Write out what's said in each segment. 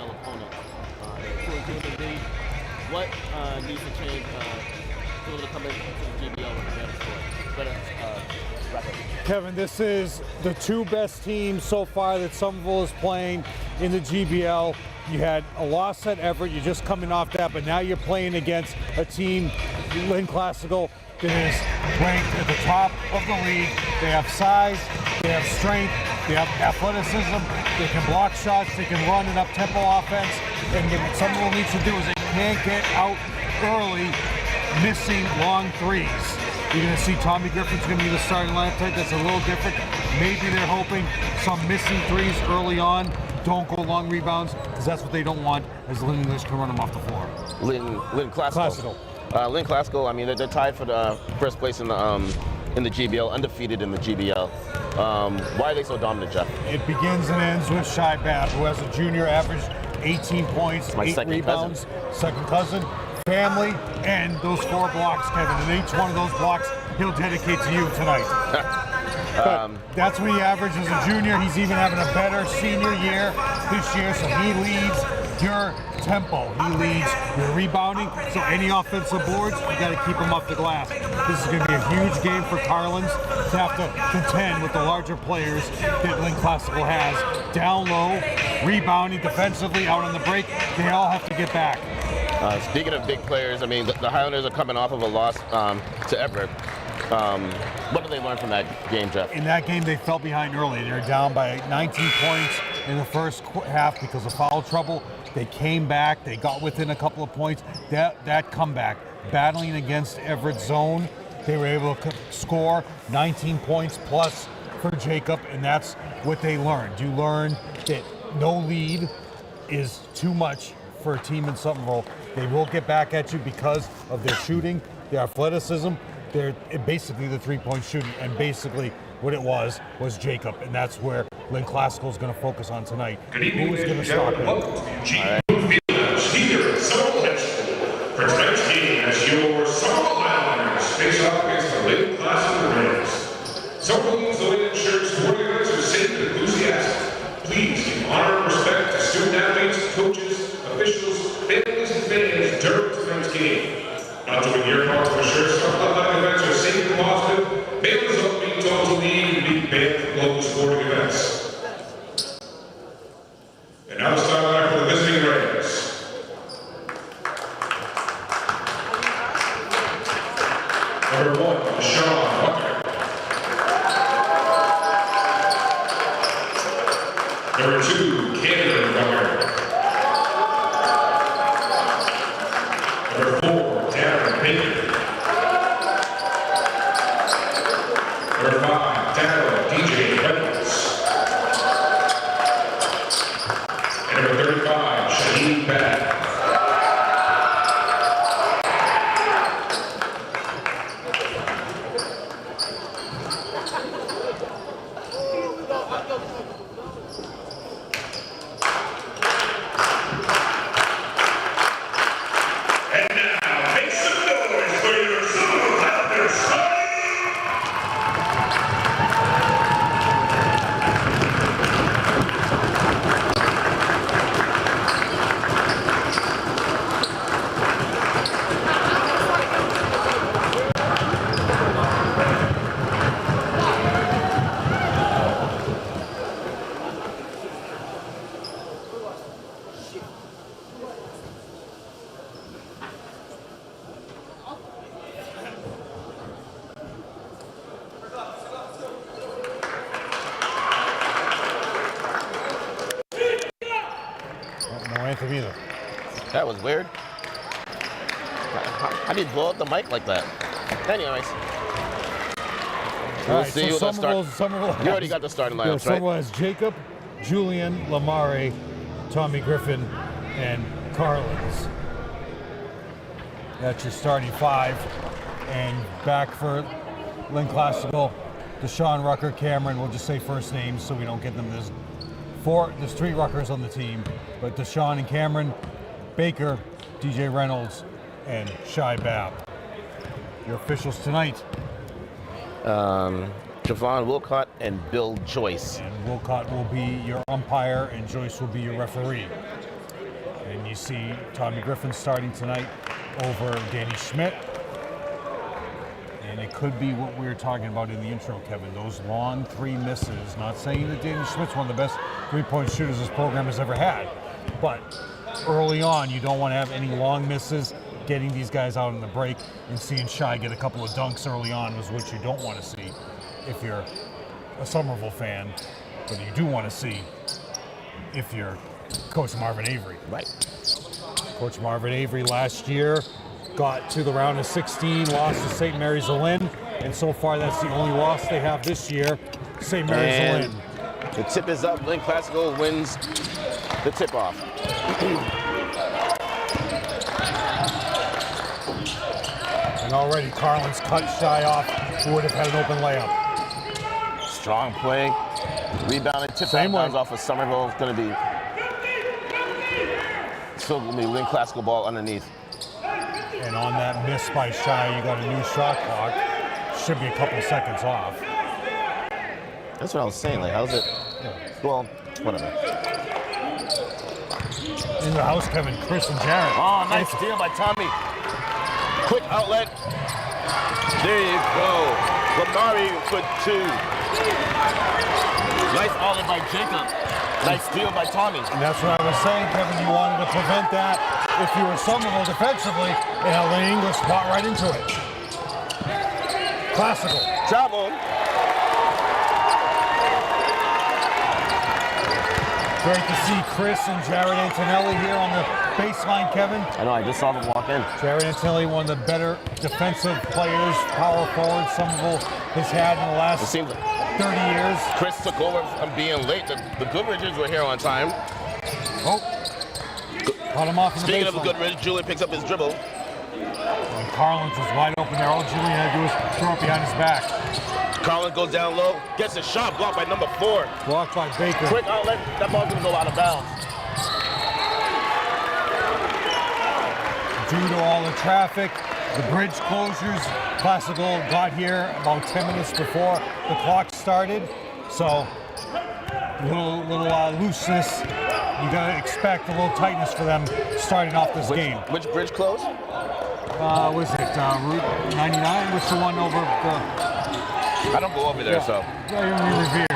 GBL opponent. They're 2-2 in the league. What needs to change for them to come into the GBL with a better score, better record? Kevin, this is the two best teams so far that Somerville is playing in the GBL. You had a loss at Everett, you're just coming off that, but now you're playing against a team, Lynn Classical, that is ranked at the top of the league. They have size, they have strength, they have athleticism, they can block shots, they can run an up-tempo offense, and what Somerville needs to do is they can't get out early missing long threes. You're going to see Tommy Griffin's going to be the starting lineup tonight. That's a little different. Maybe they're hoping some missing threes early on don't go long rebounds, because that's what they don't want, as Lynn English can run them off the floor. Lynn Classical. Lynn Classical, I mean, they're tied for the first place in the GBL, undefeated in the GBL. Why are they so dominant, Jeff? It begins and ends with Shy Babb, who has a junior average 18 points, 8 rebounds, second cousin, family, and those 4 blocks, Kevin. And each one of those blocks he'll dedicate to you tonight. But that's what he averaged as a junior. He's even having a better senior year this year, so he leads your tempo. He leads your rebounding. So any offensive boards, you got to keep them off the glass. This is going to be a huge game for Carlins to have to contend with the larger players that Lynn Classical has. Down low, rebounding defensively, out on the break. They all have to get back. Speaking of big players, I mean, the Highlanders are coming off of a loss to Everett. What did they learn from that game, Jeff? In that game, they fell behind early. They were down by 19 points in the first half because of foul trouble. They came back. They got within a couple of points. That comeback, battling against Everett zone, they were able to score 19 points plus for Jacob, and that's what they learned. You learn that no lead is too much for a team in Somerville. They will get back at you because of their shooting, their athleticism. They're basically the three-point shooting, and basically what it was Jacob, and that's where Lynn Classical is going to focus on tonight. Who is going to stop him? Here at Somerville High School. For tonight's game, as your Somerville Highlanders face off against the Lynn Classical Rams. Somerville needs the Lynn shirts to organize are safe and enthusiastic. Please give honor and respect to student athletes, coaches, officials, families, and fans during tonight's game. Not to win your part of the shirts, our athletic events are safe and positive. Bail is up being told to leave and be banned from global sporting events. And now the start line for the visiting Rams. Number 1, Sean Walker. Number 2, Cameron Walker. Number 4, Darren Baker. Number 5, Darryl DJ Reynolds. And number 35, Shaheen Babb. Either. That was weird. How do you blow up the mic like that? Anyways. We'll see you start. You already got the starting lineup, right? Somerville has Jacob, Julian, Lamare, Tommy Griffin, and Carlins. That's your starting 5. And back for Lynn Classical, Deshaun, Rucker, Cameron. We'll just say first names so we don't get them. There's 3 Ruckers on the team, but Deshaun and Cameron, Baker, DJ Reynolds, and Shy Babb. Your officials tonight. Javon Wilcott and Bill Joyce. And Wilcott will be your umpire, and Joyce will be your referee. you see Tommy Griffin starting tonight over Danny Schmidt. And it could be what we were talking about in the intro, Kevin, those long 3 misses. Not saying that Danny Schmidt's one of the best 3-point shooters this program has ever had, but early on, you don't want to have any long misses. Getting these guys out on the break and seeing Shai get a couple of dunks early on was what you don't want to see if you're a Somerville fan, but you do want to see if you're Coach Marvin Avery. Right. Coach Marvin Avery last year got to the round of 16, lost to St. Mary's of Lynn, and so far that's the only loss they have this year, St. Mary's of Lynn. The tip is up. Lynn Classical wins the tip-off. And already Carlin's cut Shai off, who would have had an open layup. Strong play. Rebounded, tip Same bounce way. off of Somerville. It's going to be still going to be Lynn Classical ball underneath. And on that miss by Shai, you got a new shot clock. Should be a couple seconds off. That's what I was saying. Like, how's it? Well, whatever. In the house, Kevin, Chris and Jared. Oh, nice steal by Tommy. Quick outlet. There you go. Lamari for 2. Nice outlet by Jacob. Nice steal by Tommy. And that's what I was saying, Kevin. You wanted to prevent that if you were Somerville defensively, and Lynn English spot right into it. Classical. Travel. Great to see Chris and Jared Antonelli here on the baseline, Kevin. I know, I just saw them walk in. Jared Antonelli, one of the better defensive players, power forward Somerville has had in the last 30 years. Chris took over from being late. The Goodridges were here on time. Oh, caught him off in the Speaking of the baseline. Goodridge, Julian picks up his dribble. And Carlins was wide open there. All Julian had to do was throw it behind his back. Collins goes down low, gets a shot blocked by number 4. Blocked by Baker. Quick outlet, that ball's gonna go out of bounds. Due to all the traffic, the bridge closures, Classical got here about 10 minutes before the clock started. So, little looseness. You gotta expect a little tightness for them starting off this game. Which bridge closed? Was it Route 99? Which the one over the... I don't go over there, so. Revere.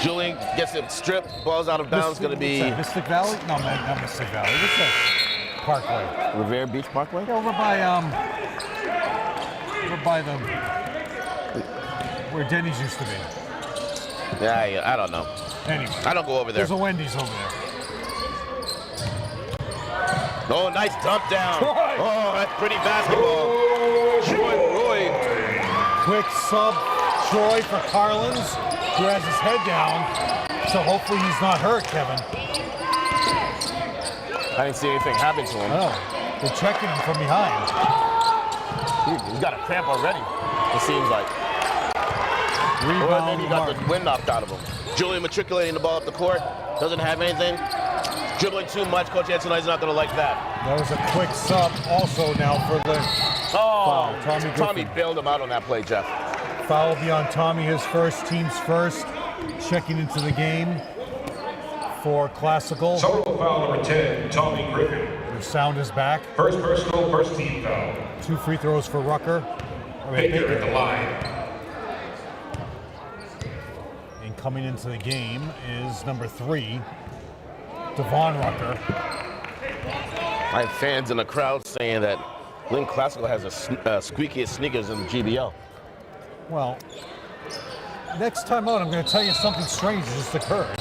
Julian gets it stripped, ball's out of bounds, gonna be Mystic Valley? No, man, not Mystic Valley. What's that? Parkway. Revere Beach Parkway? Over by the where Denny's used to be. Yeah, I don't know. Anyway, I don't go over there. there's a Wendy's over there. Oh, nice dump down. Troy. Oh, that's pretty basketball. Troy Roy. Quick sub, Troy for Carlins, who has his head down. So hopefully he's not hurt, Kevin. I didn't see anything happen to him. Oh, they're checking him from behind. He's got a cramp already, it seems like. Rebound, Or maybe he got Mark. the wind knocked out of him. Julian matriculating the ball up the court. Doesn't have anything. Dribbling too much. Coach Antonelli's not going to like that. That was a quick sub also now for the Oh, foul. Tommy bailed him out on that play, Jeff. Foul will be on Tommy, his first, team's first. Checking into the game for Classical. Solo foul number 10, Tommy Griffin. The sound is back. First personal, first team foul. 2 free throws for Rucker. Baker at the line. And coming into the game is number 3, Devon Rucker. I have fans in the crowd saying that Lynn Classical has the squeakiest sneakers in the GBL. Well, next time out, I'm going to tell you something strange just occurred.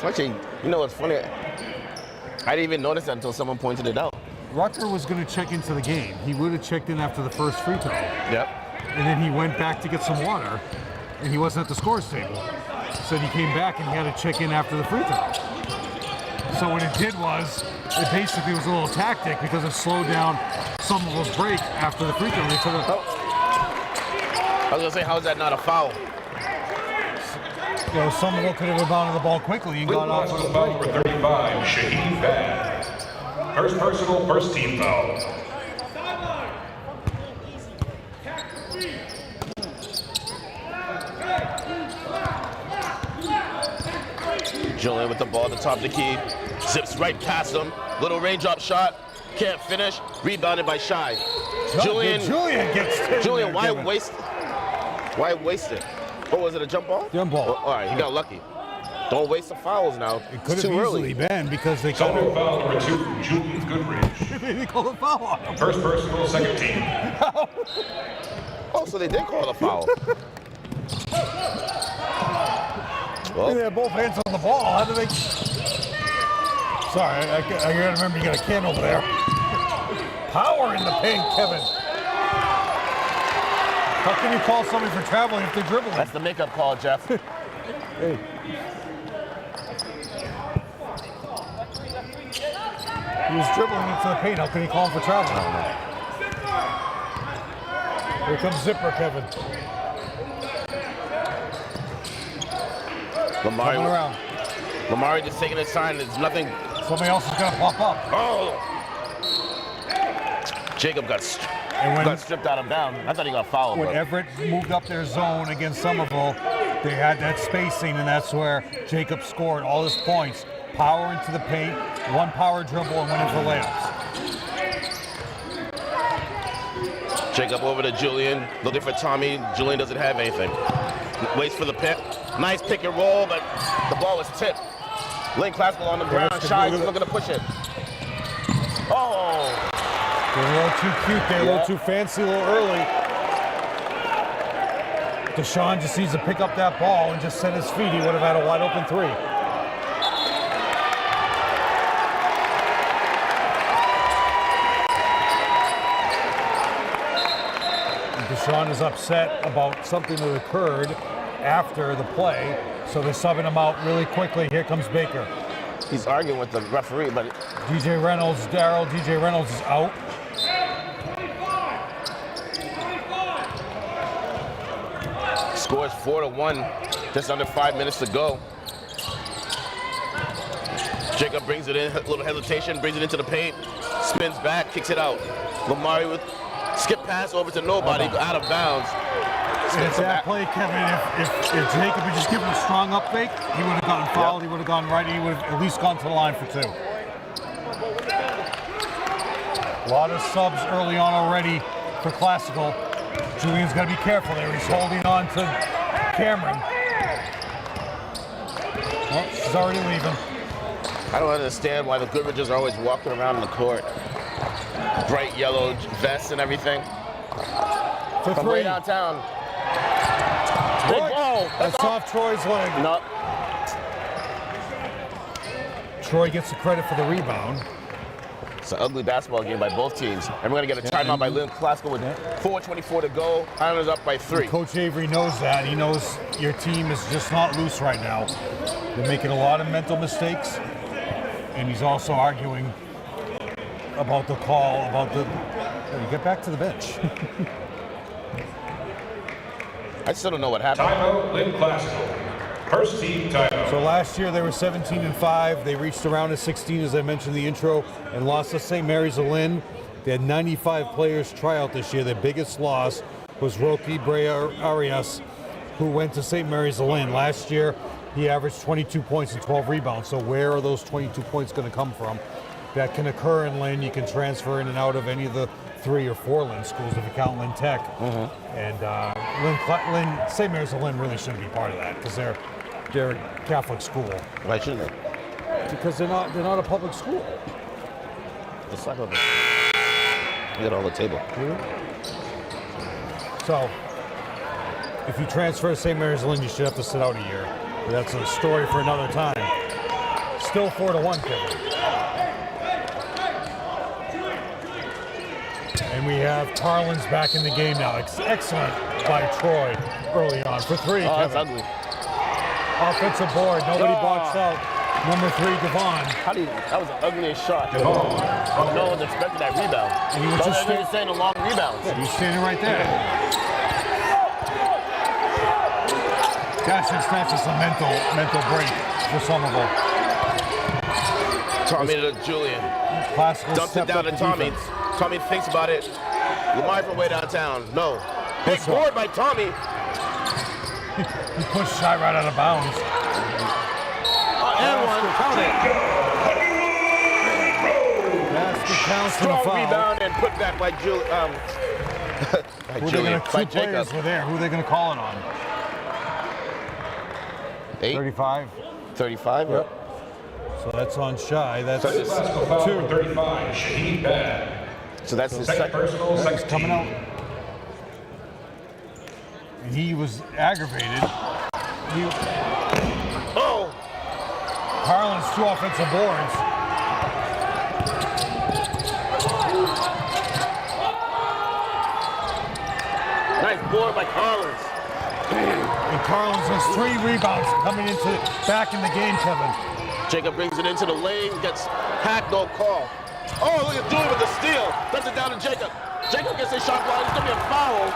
Actually, you know what's funny? I didn't even notice that until someone pointed it out. Rucker was going to check into the game. He would have checked in after the first free throw. Yep. And then he went back to get some water, and he wasn't at the scores table. So he came back and he had to check in after the free throw. So what it did was, it basically was a little tactic because it slowed down Somerville's break after the free throw. They took a, I was going to say, how is that not a foul? you know, Somerville could have rebounded the ball quickly and got off of the Foul break. number 35, Shaheed Bad. First personal, first team foul. Julian with the ball at the top of the key. Zips right past him. Little raindrop shot. Can't finish. Rebounded by Shy. Julian gets Julian, why waste? Why waste it? Oh, was it a jump ball? Jump ball. Oh, all right, he got lucky. Don't waste the fouls now. It could It's have too easily early. been because they called Technical foul number 2, Julian Goodrich. they called a foul on him. First personal, second team. Oh, so they did call a foul. Well, They had both hands on the ball. How do they? Sorry, I gotta remember you got a can over there. Power in the paint, Kevin. How can you call somebody for traveling if they're dribbling? that's the makeup call, Jeff. Hey. He was dribbling into the paint. How can he call him for traveling? Here comes Zipper, Kevin. Coming around. Lamari just taking his time. There's nothing. Somebody else is going to pop up. Oh! Jacob got stripped out of bounds. I thought he got fouled. When But Everett moved up their zone against Somerville, they had that spacing, and that's where Jacob scored all his points. Power into the paint, one power dribble, and went in for layups. Jacob over to Julian, looking for Tommy. Julian doesn't have anything. Waits for the pick. Nice pick and roll, but the ball was tipped. Lynn Classical on the ground. Shy is looking to push it. Oh! They're a little too cute. They're a little too fancy, a little early. Deshaun just needs to pick up that ball and just set his feet. He would have had a wide open three. Deshaun is upset about something that occurred after the play, so they're subbing him out really quickly. Here comes Baker. He's arguing with the referee, but DJ Reynolds is out. scores 4-1, just under 5 minutes to go. Jacob brings it in, a little hesitation, brings it into the paint, spins back, kicks it out. Lamari with skip pass over to nobody, out of bounds. And it's that play, Kevin, if Jacob had just given a strong up fake, he would have gotten fouled, he would have gone right, he would have at least gone to the line for two. A lot of subs early on already for Classical. Julian's got to be careful there. He's holding on to Cameron. Oh, she's already leaving. I don't understand why the Goodridges are always walking around in the court. Bright yellow vests and everything. For From three. way downtown. Big ball. That's off Troy's leg. No. Troy gets the credit for the rebound. It's an ugly basketball game by both teams. And we're going to get a timeout by Lynn Classical with 4:24 to go. Islanders up by 3. Coach Avery knows that. He knows your team is just not loose right now. They're making a lot of mental mistakes. And he's also arguing about the call, about the... You get back to the bench. I still don't know what happened. Timeout, Lynn Classical. First team timeout. So last year they were 17-5. They reached the round of 16, as I mentioned in the intro, and lost to St. Mary's of Lynn. They had 95 players try out this year. Their biggest loss was Roque Brea Arias, who went to St. Mary's of Lynn. Last year, he averaged 22 points and 12 rebounds. So where are those 22 points going to come from? That can occur in Lynn. You can transfer in and out of any of the 3 or 4 Lynn schools if you count Lynn Tech. And St. Mary's of Lynn really shouldn't be part of that because they're a Catholic school. Why shouldn't they? Because they're not a public school. Let's talk about this. You got all the table. So if you transfer to St. Mary's of Lynn, you should have to sit out a year. But that's a story for another time. Still 4-1, Kevin. And we have Carlin's back in the game now. Excellent by Troy early on for 3. Oh, that's Kevin. ugly. Offensive board, nobody boxed out. Number 3, Devon. That was the ugliest shot. Devon. No one's expecting that rebound. And he was just saying a long rebound. He's standing right there. Gosh, that's just a mental break for Somerville. Tommy to Julian. Classical Dumps it stepped down up to the Tommy. defense. Tommy thinks about it. Lamar from way downtown. No. Big That's board by Tommy. He pushed Shy right out of bounds. And Carlson a Strong foul. rebound and put back by Julian. Two players were there. Who are they going to call it on? 8? 35. 35? Yep. So that's on Shy. That's Second personal foul, 2. number 35, Shaheed Bad. So that's his Second second. personal, He's second coming team. out. And he was aggravated. Oh! Harlan's 2 offensive boards. Nice board by Collins. And Carlins has 3 rebounds coming into back in the game, Kevin. Jacob brings it into the lane, gets hacked, no call. Oh, look at Julian with the steal. Dumps it down to Jacob. Jacob gets his shot blocked. It's going to be a foul.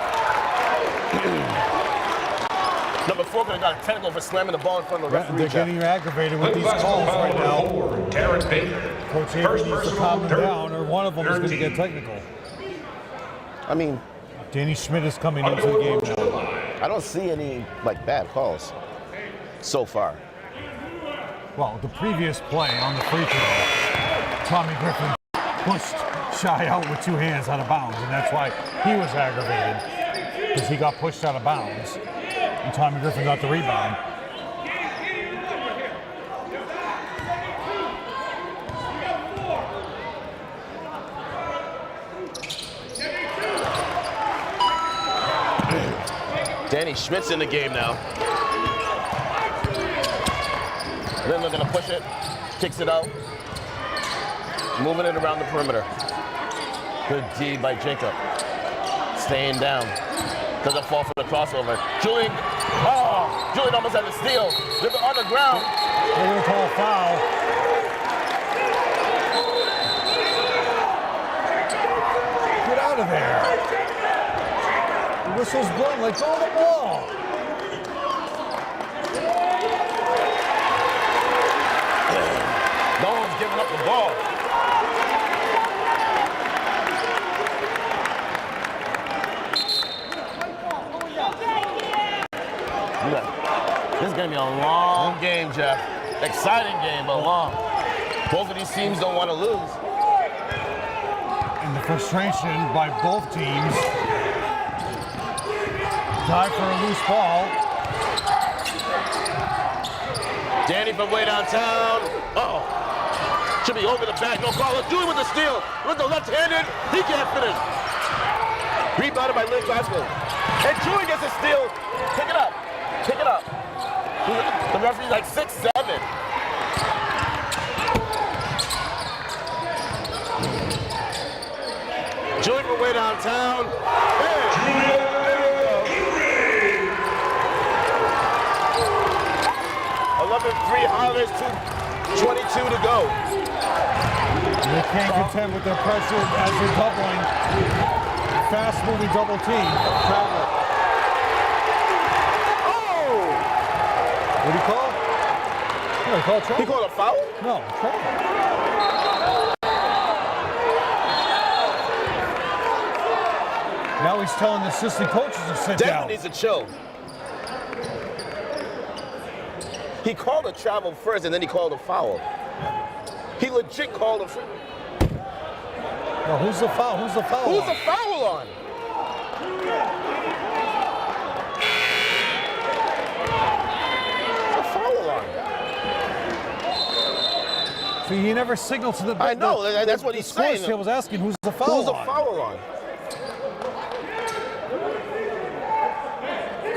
Number 4 could have got a technical for slamming the ball in front of the referee. They're getting aggravated with these calls right now. Darren Baker. Coach Avery needs to calm them down, or one of them is going to get technical. I mean, Danny Schmidt is coming into the game now. I don't see any bad calls so far. Well, the previous play on the free throw, Tommy Griffin pushed Shy out with 2 hands out of bounds, and that's why he was aggravated, because he got pushed out of bounds, and Tommy Griffin got the rebound. Danny Schmidt's in the game now. Lynn looking to push it, kicks it out, moving it around the perimeter. Good D by Jacob. Staying down. Doesn't fall for the crossover. Julian, Julian almost had the steal. They're on the ground. They're going to call a foul. Get out of there. The whistle's blown, like, go the ball. No one's giving up the ball. This is going to be a long game, Jeff. Exciting game, but long. Both of these teams don't want to lose. And the frustration by both teams. Dive for a loose ball. Danny from way downtown. Uh-oh. Should be over the back. No call. Julian with the steal. With the left-handed. He can't finish. Rebounded by Lynn Glasgow. And Julian gets a steal. Pick it up. Pick it up. The referee's like 6'7". Julian from way downtown. Hey. 11-3 Highlanders, 2:22 to go. They can't contend with their pressure as they're doubling. Fast-moving double team. Travel. Oh! What do you call? No, he called He travel. called a foul? No, travel. Now he's telling the assistant coaches to sit Devin down. needs to chill. He called a travel first and then he called a foul. He legit called a foul. No, who's the foul? Who's the foul? Who's on? the foul on? Who's the foul on? See, he never signaled to the. I know, that's what he's saying. I was asking who's the foul Who's the on? foul on?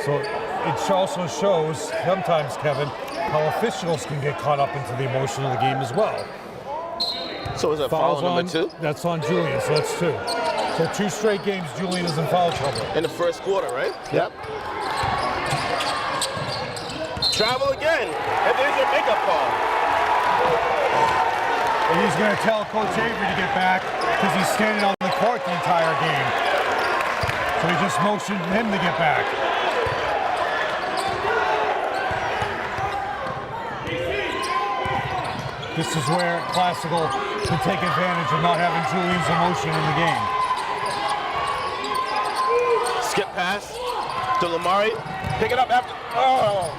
So it also shows sometimes, Kevin, how officials can get caught up into the emotion of the game as well. So is it foul Fouls number 2? That's on Julian, so that's 2. So 2 straight games, Julian is in foul trouble. In the first quarter, right? Yep. Travel again, and there's your makeup call. And he's going to tell Coach Avery to get back because he's standing on the court the entire game. So he just motioned him to get back. This is where Classical can take advantage of not having Julian's emotion in the game. Skip pass to Lamari. Pick it up after. Oh!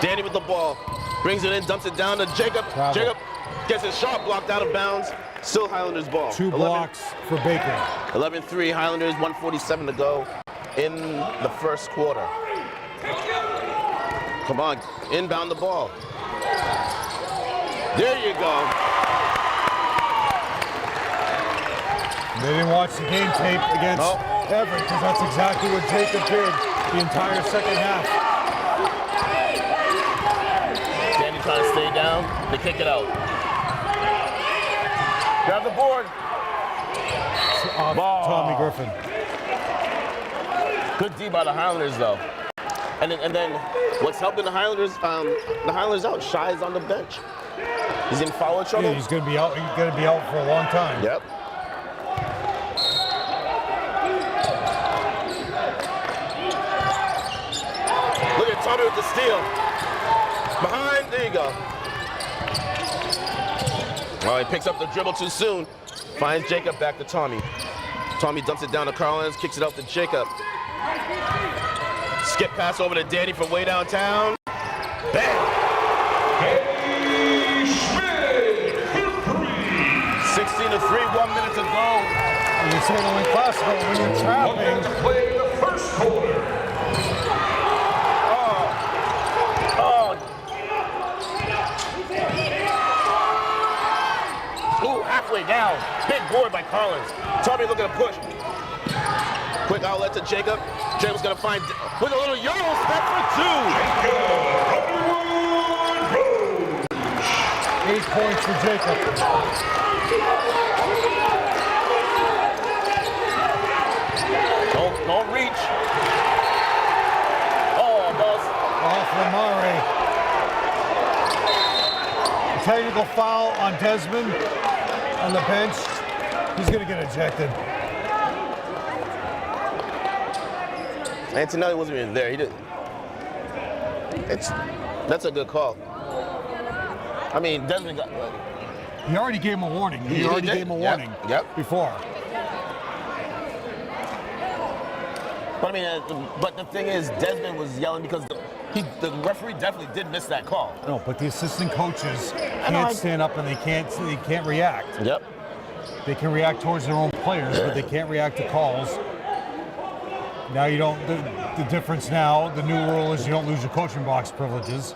Danny with the ball. Brings it in, dumps it down to Jacob. Travel. Jacob gets his shot blocked out of bounds. Still Highlanders ball. 2 blocks for Baker. 11-3 Highlanders, 1:47 to go in the first quarter. Come on, inbound the ball. There you go. They didn't watch the game tape against Everett because that's exactly what Jacob did the entire second half. Danny trying to stay down. They kick it out. Grab the board. Off Tommy Griffin. Good D by the Highlanders though. And then what's helping the Highlanders out? Shy is on the bench. He's in foul trouble. Yeah, he's gonna be out. He's gonna be out for a long time. Yep. Look at Tommy with the steal. Behind, there you go. Well, he picks up the dribble too soon. Finds Jacob back to Tommy. Tommy dumps it down to Collins, kicks it out to Jacob. Skip pass over to Danny from way downtown. Bang! 16-3, 1 minute to go. You say it only classical when you're trapping. To play the first quarter. Ooh, halfway down. Big board by Collins. Tommy looking to push. Quick outlet to Jacob. Jacob's gonna find with a little Euro step for 2. 8 points for Jacob. Don't reach. Oh, balls. Off Lamare. Technical foul on Desmond on the bench. He's going to get ejected. Antonelli wasn't even there. He did. That's a good call. I mean, Desmond got. He already gave him a warning. He already gave him a warning before. But I mean, but the thing is, Desmond was yelling because the referee definitely did miss that call. No, but the assistant coaches can't stand up and they can't react. Yep. They can react towards their own players, but they can't react to calls. Now you don't. The difference now, the new rule is you don't lose your coaching box privileges.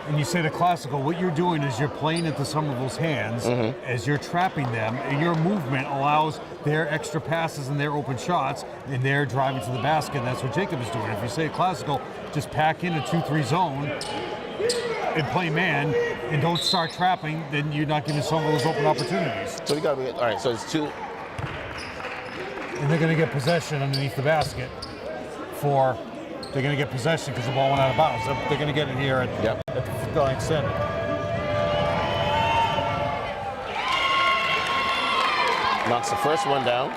And you say to Classical, what you're doing is you're playing into Somerville's hands as you're trapping them. And your movement allows their extra passes and their open shots, and they're driving to the basket. And that's what Jacob is doing. If you say Classical, just pack in a 2-3 zone and play man, and don't start trapping, then you're not giving Somerville those open opportunities. So we got to be all right. So it's 2. And they're going to get possession underneath the basket for. They're going to get possession because the ball went out of bounds. They're going to get it here at the line center. Knocks the first one down.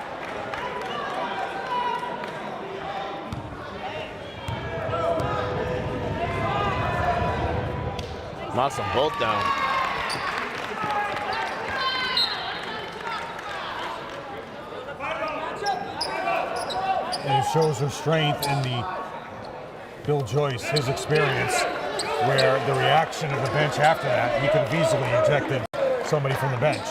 Knocks them both down. And it shows her strength in the Bill Joyce, his experience, where the reaction of the bench after that, he could have easily ejected somebody from the bench.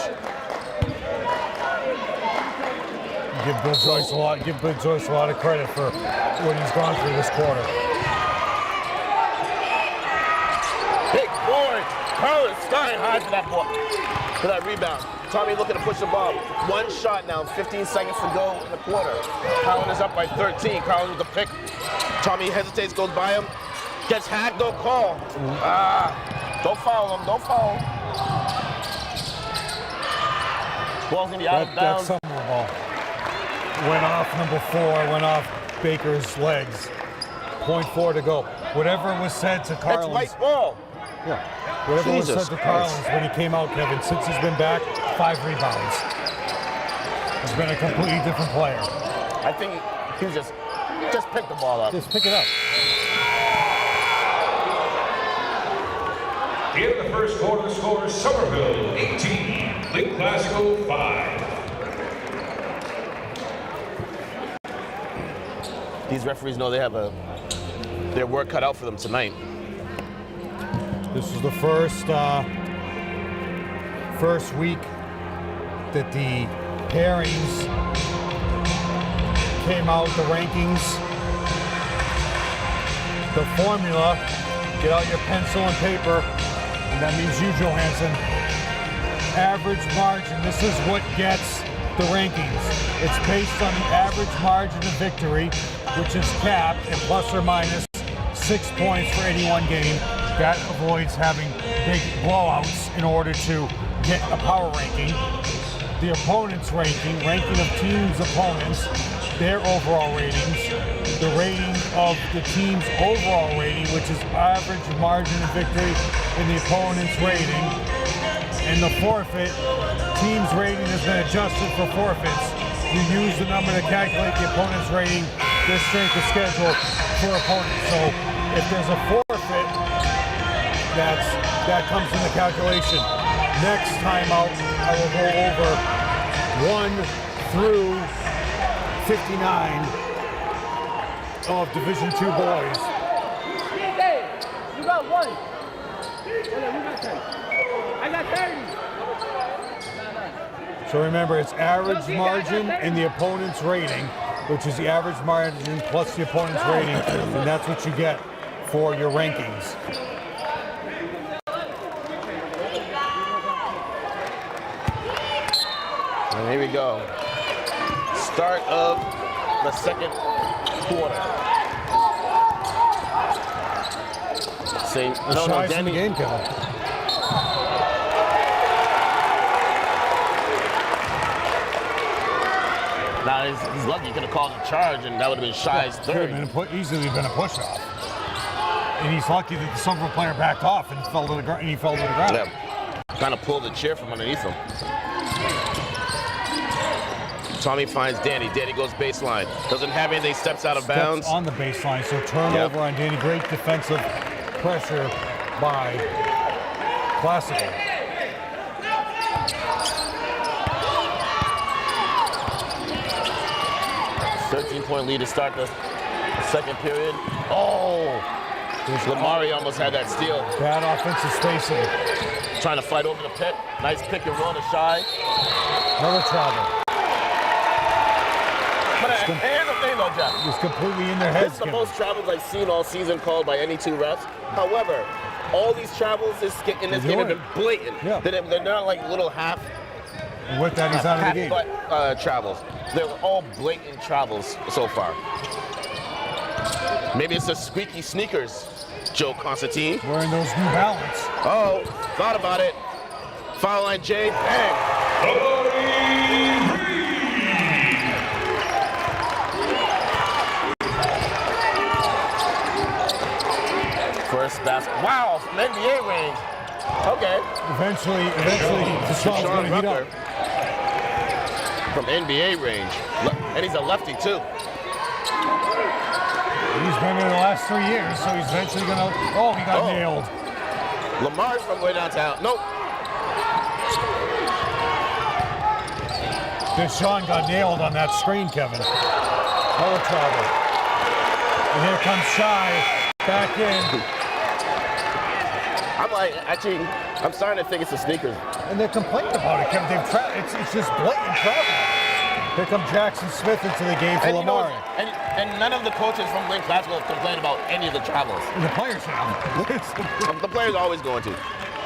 Give Bill Joyce a lot of credit for what he's gone through this quarter. Big board. Carlos sky high for that ball, for that rebound. Tommy looking to push the ball. One shot now, 15 seconds to go in the quarter. Collins is up by 13. Collins with the pick. Tommy hesitates, goes by him. Gets hacked, don't call. Don't foul him, don't foul him. Ball's gonna be out of bounds. That's some of the ball. Went off number 4, went off Baker's legs. 0.4 to go. Whatever was said to Carlins. It's white ball. Yeah. Whatever was said to Carlins when he came out, Kevin, since he's been back, 5 rebounds. He's been a completely different player. I think he's just pick the ball up. Just pick it up. In the first quarter, the score is Somerville 18, Lynn Classical 5. These referees know they have their work cut out for them tonight. This was the first week that the pairings came out, the rankings, the formula. Get out your pencil and paper, and that means you, Johansson. Average margin. This is what gets the rankings. It's based on the average margin of victory, which is capped at plus or minus 6 points for any one game. That avoids having big blowouts in order to get a power ranking. The opponent's ranking of teams' opponents, their overall ratings, the rating of the team's overall rating, which is average margin of victory in the opponent's rating, and the forfeit. Team's rating has been adjusted for forfeits. You use the number to calculate the opponent's rating, their strength of schedule for opponents. So if there's a forfeit, that comes in the calculation. Next time out, I will go over 1 through 59 of Division II boys. You got 1. We got 10. I got 30. So remember, it's average margin and the opponent's rating, which is the average margin plus the opponent's rating, and that's what you get for your rankings. And here we go. Start of the second quarter. Same. No, Shies in the Danny. game, Kevin. Now he's lucky. He could have called a charge, and that would have been Shies third. Easily been a push-off. And he's lucky that the Somerville player backed off and fell to the ground. And he fell to the ground. Yeah. Kind of pulled the chair from underneath him. Tommy finds Danny. Danny goes baseline. Doesn't have anything. Steps out of bounds. On the baseline, so turnover on Danny. Great defensive pressure by Classical. 13-point lead to start the second period. Oh! Lamari almost had that steal. Bad offensive spacing. Trying to fight over the pit. Nice pick and roll to Shy. Another travel. But here's the thing though, Jeff. It's completely in their heads. It's the most travels I've seen all season called by any two refs. However, all these travels in this game have been blatant. Yeah. They're not like little half With that, he's out of the game. travels. They're all blatant travels so far. Maybe it's the squeaky sneakers, Joe Constantine. Wearing those New Balance. Oh, thought about it. Foul line, Jay. Bang. First basket. Wow, from NBA range. Okay. Eventually, Deshaun's going to heat up. From NBA range. And he's a lefty, too. He's been there the last 3 years, so he's eventually going to... Oh, he got nailed. Lamar's from way downtown. Nope. Deshaun got nailed on that screen, Kevin. Another travel. And here comes Shy back in. I'm starting to think it's the sneakers. And they're complaining about it, Kevin. It's just blatant travel. Here comes Jackson Smith into the game for And, Lamar. and none of the coaches from Lynn Classical have complained about any of the travels. And the players have. The players are always going to.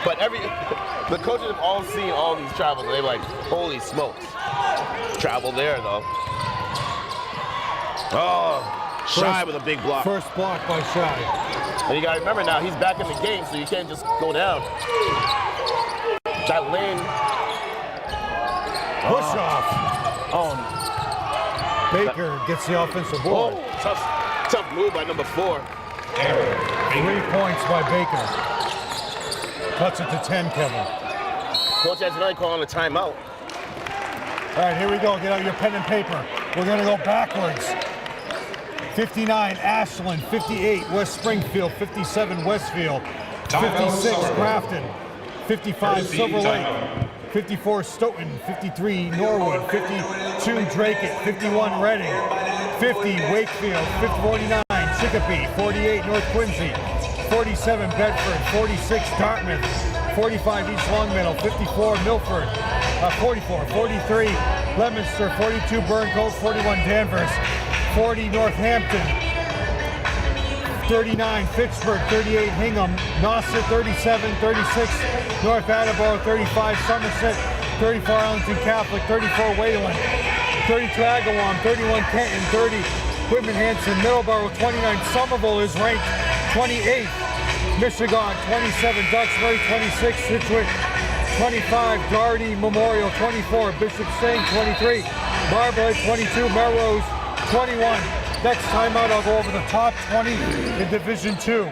But the coaches have all seen all these travels, and they're like, holy smokes. Travel there, though. Oh, Shy with a big block. First block by Shy. And you got to remember now, he's back in the game, so you can't just go down. That lane. Push off. Oh, Baker gets the offensive board. tough move by number 4. 3 points by Baker. Cuts it to 10, Kevin. Coach Antonelli calling a timeout. All right, here we go. Get out your pen and paper. We're going to go backwards. 59, Ashland. 58, West Springfield. 57, Westfield. 56, Grafton. 55, Silver Lake. 54, Stoughton. 53, Norwood. 52, Drake. 51, Reading. 50, Wakefield. 49, Chicopee. 48, North Quincy. 47 Bedford, 46 Dartmouth, 45 East Longmeadow, 54 Milford, 44, 43 Leominster, 42 Burncove, 41 Danvers, 40 Northampton, 39 Fitchburg, 38 Hingham, Nauset 37, 36 North Attleboro, 35 Somerset, 34 Arlington Catholic, 34 Wayland, 32 Agawam, 31 Kenton, 30 Whitman Hanson, Middleborough 29, Somerville is ranked 28th, Michigan 27, Duxbury 26, Scituate 25, Gardy Memorial 24, Bishop Sting 23, Barbara 22, Melrose 21. Next time out, I'll go over the top 20 in Division 2.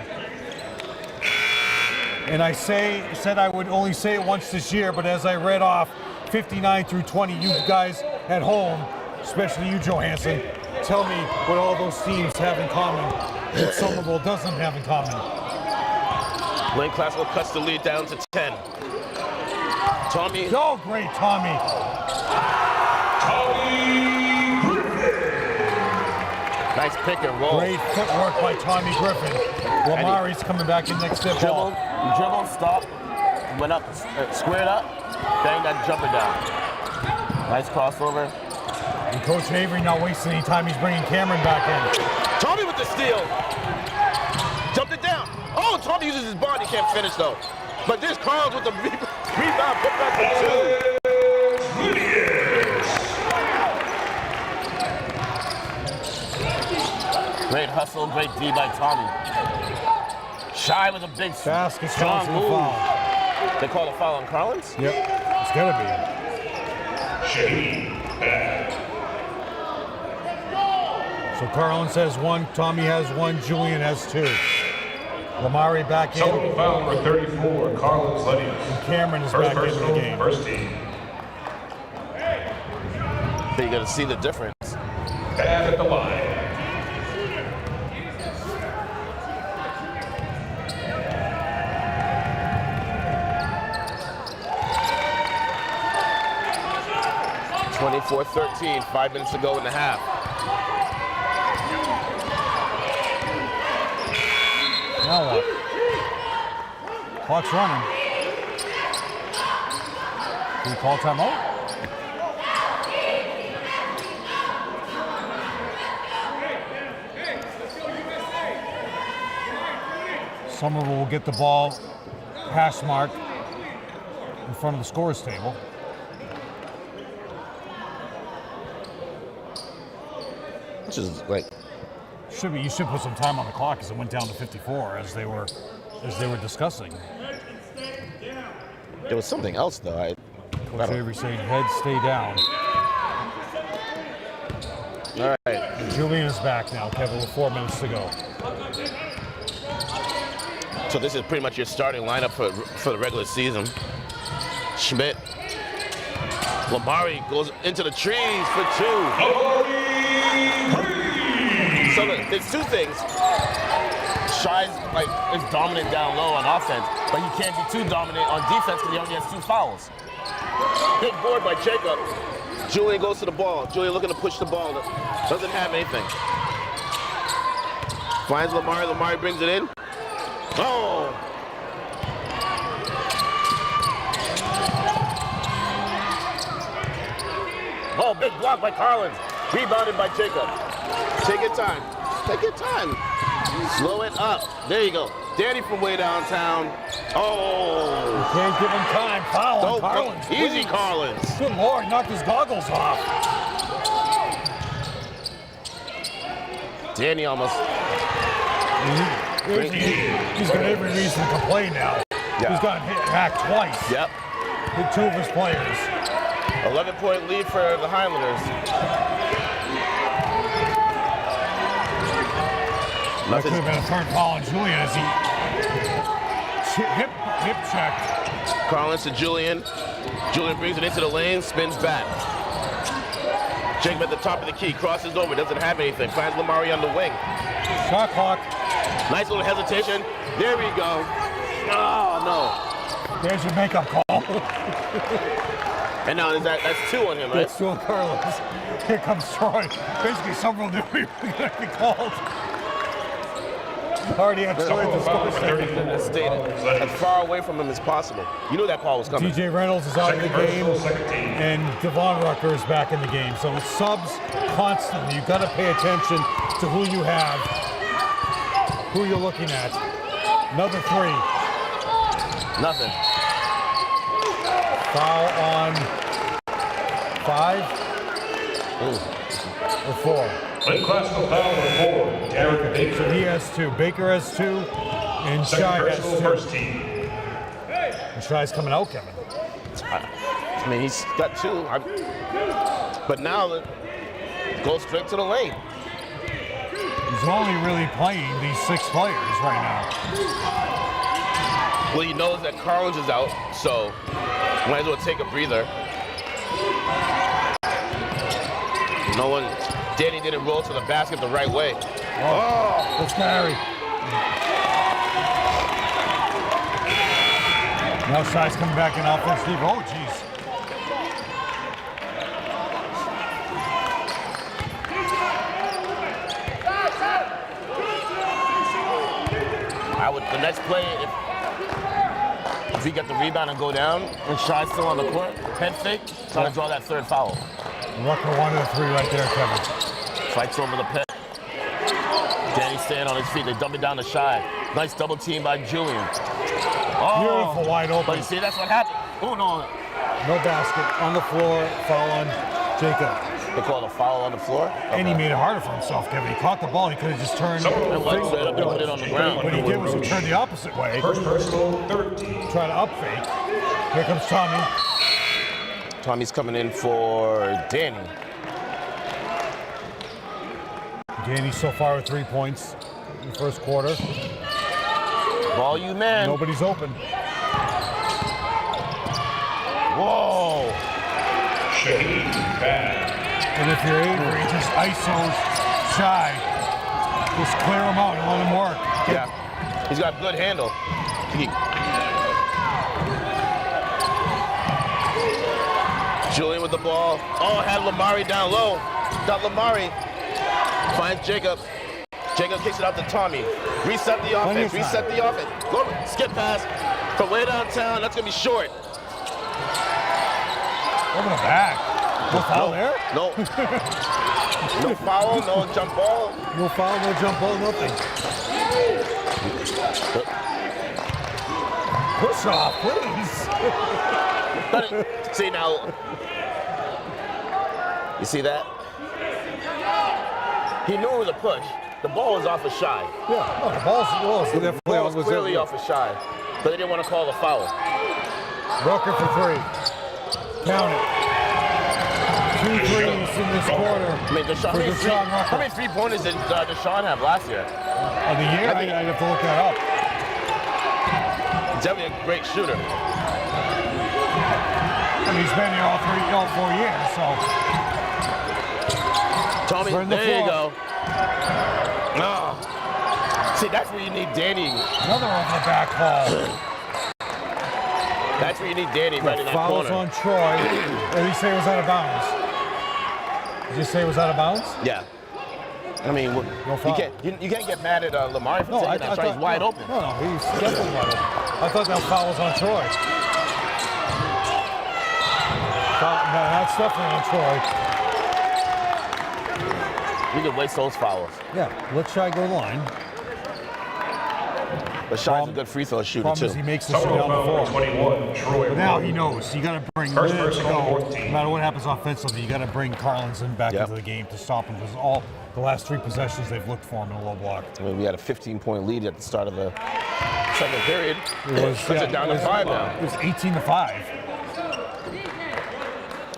And I said I would only say it once this year, but as I read off 59 through 20, you guys at home, especially you, Johansson, tell me what all those teams have in common that Somerville doesn't have in common. Lynn Classical cuts the lead down to 10. Tommy. Oh, great, Tommy. Nice pick and roll. Great footwork by Tommy Griffin. Lamari's coming back in next step ball. Dribble, stop, went up, squared up, bang that jumper down. Nice crossover. And Coach Avery not wasting any time. He's bringing Cameron back in. Tommy with the steal. Jumped it down. Oh, Tommy uses his body. Can't finish though. But there's Carls with the rebound, put back for 2. Great hustle, great D by Tommy. Shy with a big Basket strong move. Foul. They call a foul on Carlins? Yep, it's gotta be. So Carlins has 1, Tommy has 1, Julian has 2. Lamari back in. Total foul number 34, Carlins Ledius. And Cameron is back into the game. First team. But you gotta see the difference. Bad at the line. (24-13), 5 minutes to go in the half. Now what? Clock's running. Can we call timeout? Somerville will get the ball hash mark in front of the scorer's table. Which is like, You should put some time on the clock as it went down to 54 as they were discussing. there was something else though. Coach Avery saying heads stay down. All right. Julian is back now, Kevin, with 4 minutes to go. So this is pretty much your starting lineup for the regular season. Schmidt. Lamari goes into the trees for 2. So there's 2 things. Shy's is dominant down low on offense, but he can't be too dominant on defense because he only has 2 fouls. Good board by Jacob. Julian goes to the ball. Julian looking to push the ball. Doesn't have anything. Finds Lamari. Lamari brings it in. Oh! Oh, big block by Carlins. Rebounded by Jacob. Take your time. Take your time. Slow it up. There you go. Danny from way downtown. Oh! You can't give him time. Foul on Carlins. Easy, please. Carlins. Good Lord, knocked his goggles off. Danny almost. He's got every reason to complain now. Yeah. He's gotten hit back twice. Yep. Hit 2 of his players. 11-point lead for the Highlanders. That could have been a third foul on Julian as he hip checked. Carlins to Julian. Julian brings it into the lane, spins back. Jacob at the top of the key, crosses over, doesn't have anything. Finds Lamari on the wing. Shot clock. Nice little hesitation. There we go. Oh, no. There's your makeup call. And now that's 2 on him, right? That's 2 on Carlos. Here comes Troy. Basically, someone knew he was going to be called. Already had Troy at the score second. Stayed as far away from him as possible. You knew that call was coming. DJ Reynolds is out of the game, and Devon Rucker is back in the game. So it's subs constantly. You've got to pay attention to who you have, who you're looking at. Another three. Nothing. Foul on 5 or 4. Lynn classical foul number 4, Darren Baker. So he has 2. Baker has 2, and Second Shy has personal 2. first team. And Shy's coming out, Kevin. I mean, he's got 2. But now, go straight to the lane. He's only really playing these 6 players right now. Well, he knows that Carlins is out, so might as well take a breather. No one, Danny didn't roll to the basket the right way. Oh, that's Gary. Now Shy's coming back in offense. Oh, jeez. The next play, if we get the rebound and go down, and Shy's still on the court, head fake, trying to draw that 3rd foul. Rucker 1 of the 3 right there, Kevin. Fights over the pit. Danny staying on his feet. They dump it down to Shy. Nice double team by Julian. Oh, Beautiful, wide open. but you see, that's what happened. Oh, no. No basket on the floor. Foul on Jacob. They call it a foul on the floor? And he made it harder for himself, Kevin. He caught the ball. He could have just turned. And went straight up and put it on the ground. What he did was he turned the opposite way. First personal 13. Try to up fake. Here comes Tommy. Tommy's coming in for Danny. Danny so far with 3 points in the first quarter. Ball you, man. Nobody's open. Whoa. Shaheen Bad. And if you're Avery, just ISOs Shy. Just clear him out and let him work. Yeah. He's got good handle. Julian with the ball. Oh, had Lamari down low. Got Lamari. Finds Jacob. Jacob kicks it out to Tommy. Reset the offense. Reset the offense. Go, skip pass from way downtown. That's going to be short. Over the back. No foul there? No. No foul, no jump ball. No foul, no jump ball, nothing. Push off, please. See now. You see that? He knew it was a push. The ball was off of Shy. Yeah, no, the ball's The ball was clearly off of Shy. But they didn't want to call the foul. Rucker for 3. Count it. 2 threes in this quarter. I mean, how many 3-pointers did Deshaun have last year? Of the year? I'd have to look that up. Definitely a great shooter. I mean, he's been here all 4 years, so. Tommy, there you go. No. See, that's where you need Danny. Another over the back ball. That's where you need Danny right in that Fouls corner. on Troy. Did he say it was out of bounds? Did you say it was out of bounds? Yeah. I mean, No foul. you can't get mad at Lamar for taking that shot. He's wide open. No, he's definitely wide open. I thought that foul was on Troy. No, that's definitely on Troy. We can waste those fouls. Yeah, let Shy go line. But Shy's a good free throw shooter, Problem is too. he makes the shot down the floor. 21, Troy. But now he knows. You got to bring First Lynn to person go. on No 14. matter what happens offensively, you got to bring Carlins back into the game to stop him because all the last 3 possessions they've looked for him in a low block. I mean, we had a 15-point lead at the start of the second period. It was Cuts it down to 5 now. It was 18-5.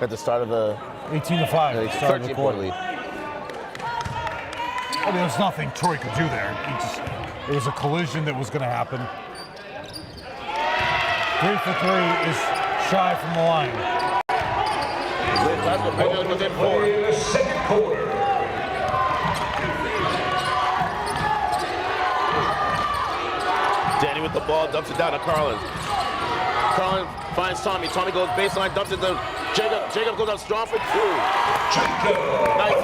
At the start of the 18-5. at the start of the 13-point quarter. lead. I mean, there's nothing Troy could do there. It was a collision that was going to happen. 3 for 3 is Shy from the line. That's what Benjamin was in for. In the second quarter. Danny with the ball, dumps it down to Carlin. Carlin finds Tommy. Tommy goes baseline, dumps it to Jacob. Jacob goes up strong for 2. Jacob. Nice.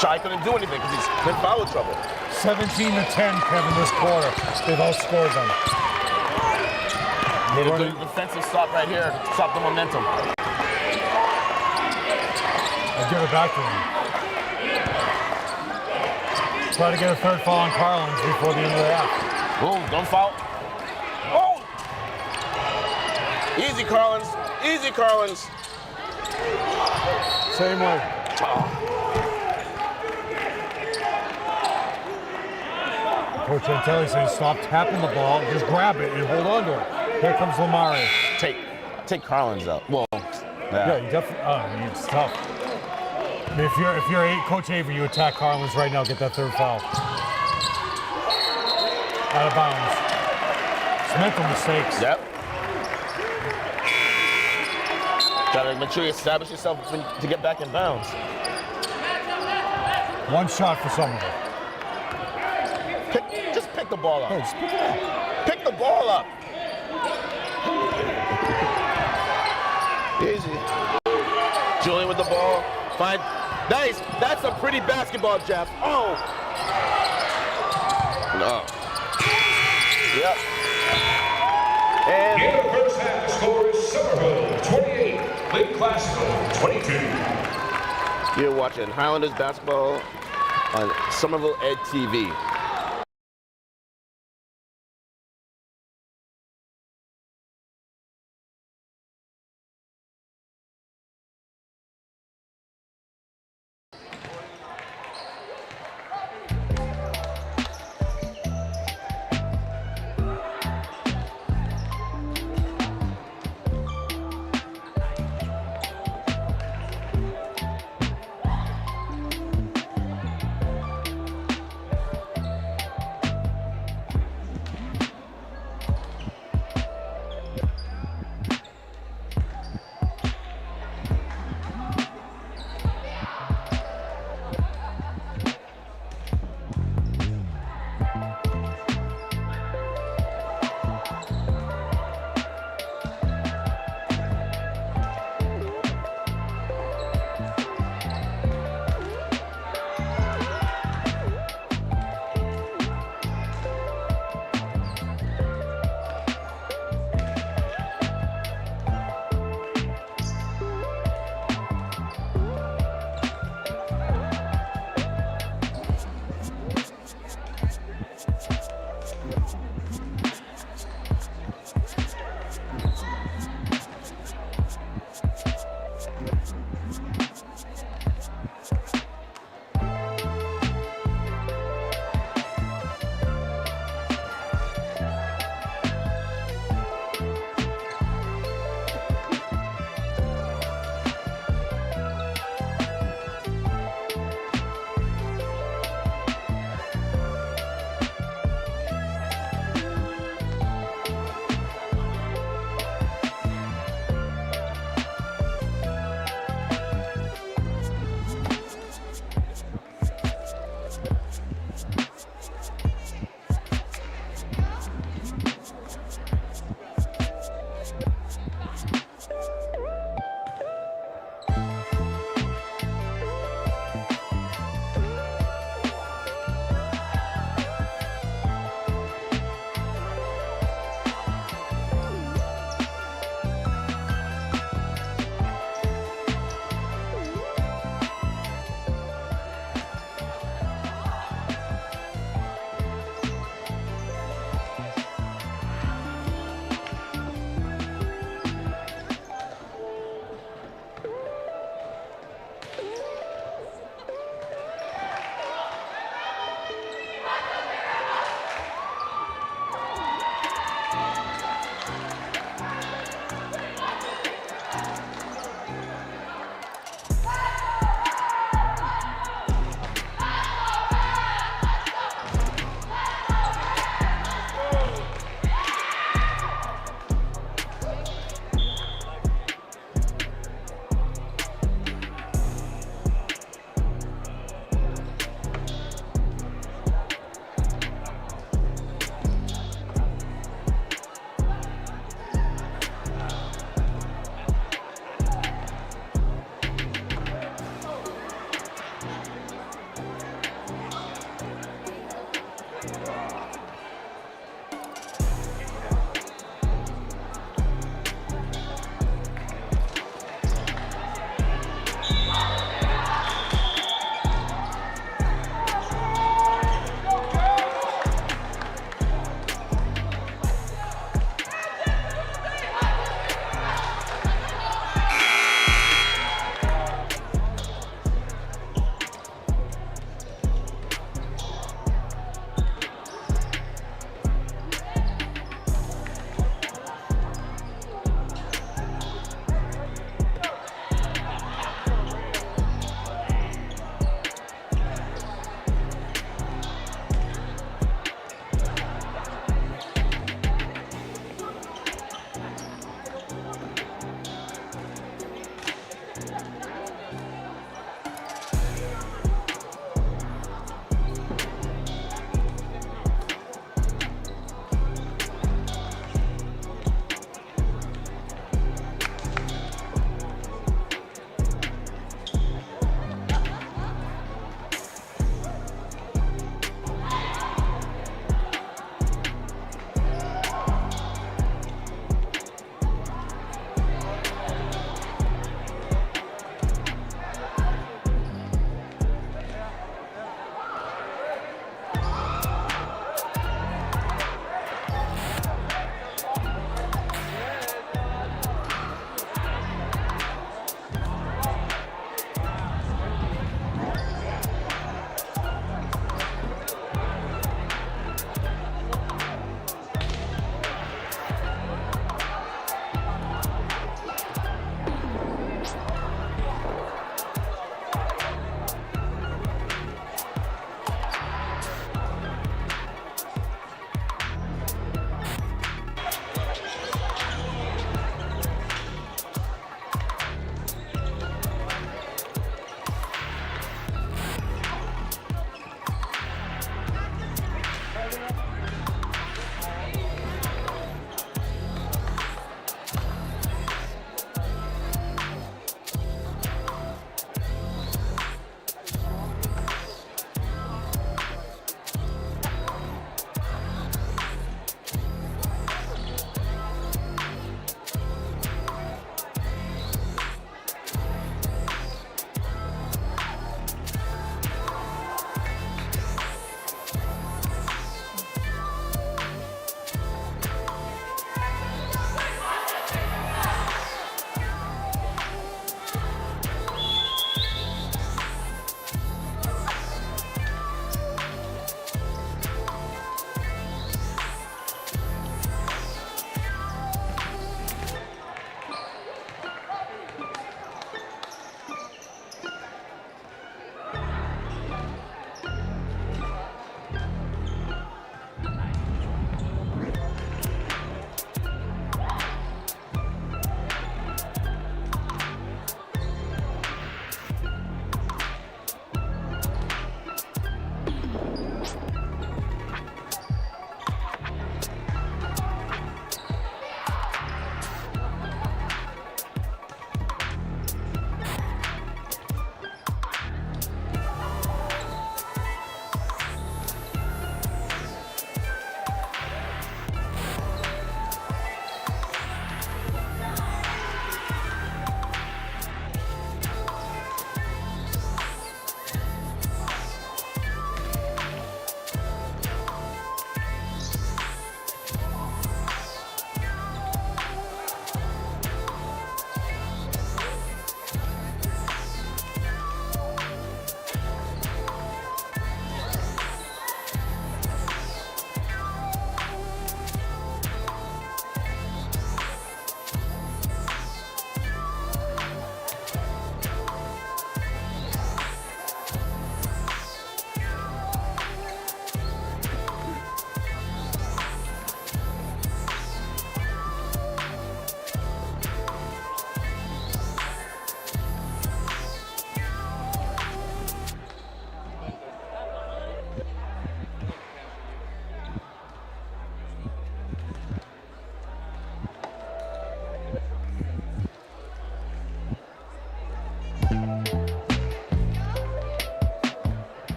Shy couldn't do anything because he's in foul trouble. 17-10, Kevin, this quarter. They've outscored them. Need a good defensive stop right here to stop the momentum. I'll give it back to them. Try to get a third foul on Carlins before the end of the half. Oh, don't foul. Oh! Easy, Carlins. Easy, Carlins. Same way. Oh. Coach Antelli says stop tapping the ball, just grab it and hold on to it. Here comes Lamare. Take Carlins out. Well, Yeah, you definitely. I mean, it's tough. I mean, if you're Coach Avery, you attack Carlins right now, get that third foul. Out of bounds. It's mental mistakes. Yep. Gotta make sure you establish yourself to get back in bounds. One shot for Somerville. Just pick the ball up. Hey, just pick it up. Pick the ball up. Easy. Julian with the ball. Fine. Nice. That's a pretty basketball, Jeff. Oh. No. Yep. And In the first half, the score is Somerville 28, Lynn Classical 22. you're watching Highlanders basketball on Somerville Ed TV.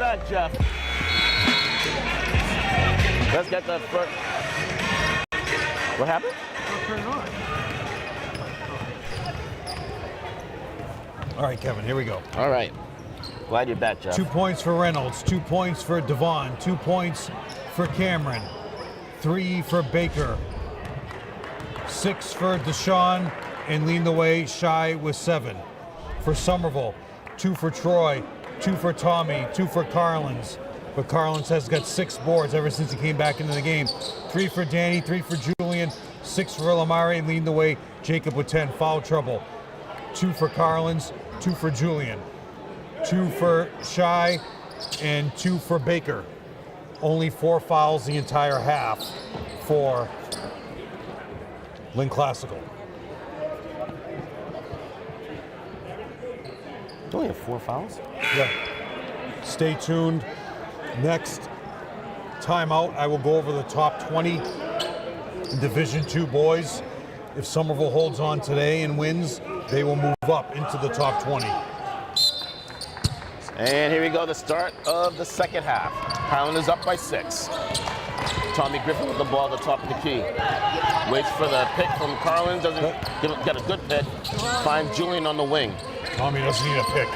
back, Jeff. Let's get the first. What happened? Turn it on. All right, Kevin, here we go. All right. Glad you're back, Jeff. 2 points for Reynolds, 2 points for Devon, 2 points for Cameron, 3 for Baker, 6 for Deshaun, and leading the way, Shy with 7. For Somerville, 2 for Troy, 2 for Tommy, 2 for Carlins. But Carlins has got 6 boards ever since he came back into the game. 3 for Danny, 3 for Julian, 6 for Lamare, and leading the way, Jacob with 10. Foul trouble. 2 for Carlins, 2 for Julian, 2 for Shy, and 2 for Baker. Only 4 fouls the entire half for Lynn Classical. You only have 4 fouls? Yeah. Stay tuned. Next timeout, I will go over the top 20 Division II boys. If Somerville holds on today and wins, they will move up into the top 20. And here we go, the start of the second half. Highland is up by 6. Tommy Griffin with the ball at the top of the key. Waits for the pick from Carlin, doesn't get a good pick. Finds Julian on the wing. Tommy doesn't need a pick.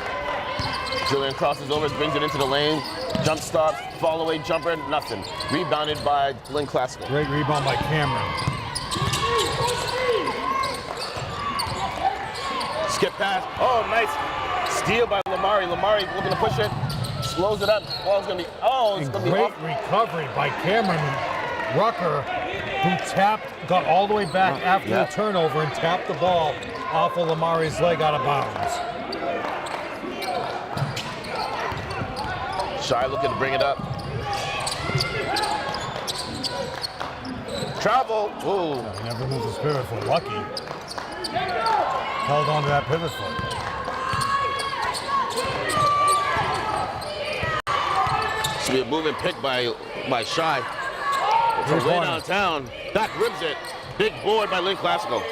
Julian crosses over, brings it into the lane. Jump stop, fall away jumper, nothing. Rebounded by Lynn Classical. Great rebound by Cameron. Skip pass. Oh, nice Steal by Lamari. Lamari looking to push it. Slows it up. Ball's going to be, it's going to be Great off. recovery by Cameron Rucker, who got all the way back after the turnover and tapped the ball off of Lamari's leg out of bounds. Shy looking to bring it up. Travel. Ooh. He never moved his pivot foot. Lucky. Held on to that pivot foot. Should be a moving pick by Shy. From way downtown. Back rims it. Big board by Lynn Classical.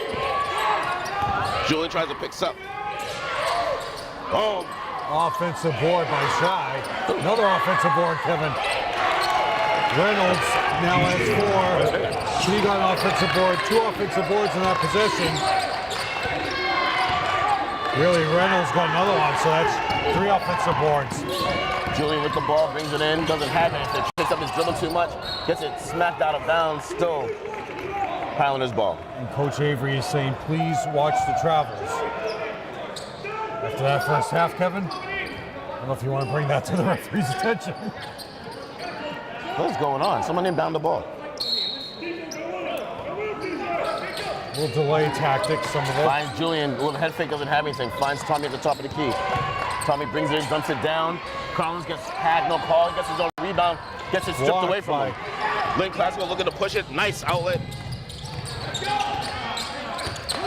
Julian tries to pick up. Oh. Offensive board by Shy. Another offensive board, Kevin. Reynolds now has 4. So you got an offensive board, 2 offensive boards in that possession. Really, Reynolds got another one, so that's 3 offensive boards. Julian with the ball, brings it in, doesn't have anything. Picks up his dribble too much, gets it smacked out of bounds, still piling his ball. And Coach Avery is saying, please watch the travels. After that first half, Kevin, I don't know if you want to bring that to the referee's attention. What's going on? Someone inbound the ball. Little delay tactics, some of it. Finds Julian, a little head fake, doesn't have anything. Finds Tommy at the top of the key. Tommy brings it in, dumps it down. Collins gets tagged, no call. He gets his own rebound, gets it stripped away from him. Lynn Classical looking to push it. Nice outlet.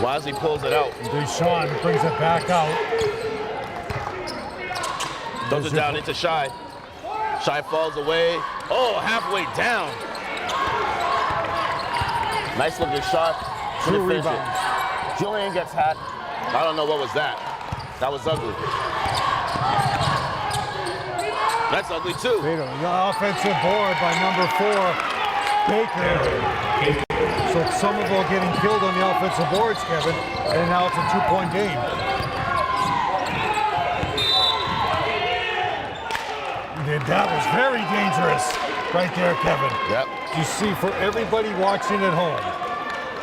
Wisely pulls it out. Deshaun brings it back out. Throws it down into Shy. Shy falls away. Oh, halfway down. Nice looking shot. 2 rebounds. Julian gets hacked. I don't know what was that. That was ugly. That's ugly too. The offensive board by number 4, Baker. So Somerville getting killed on the offensive boards, Kevin, and now it's a 2-point game. That was very dangerous right there, Kevin. Yep. You see, for everybody watching at home,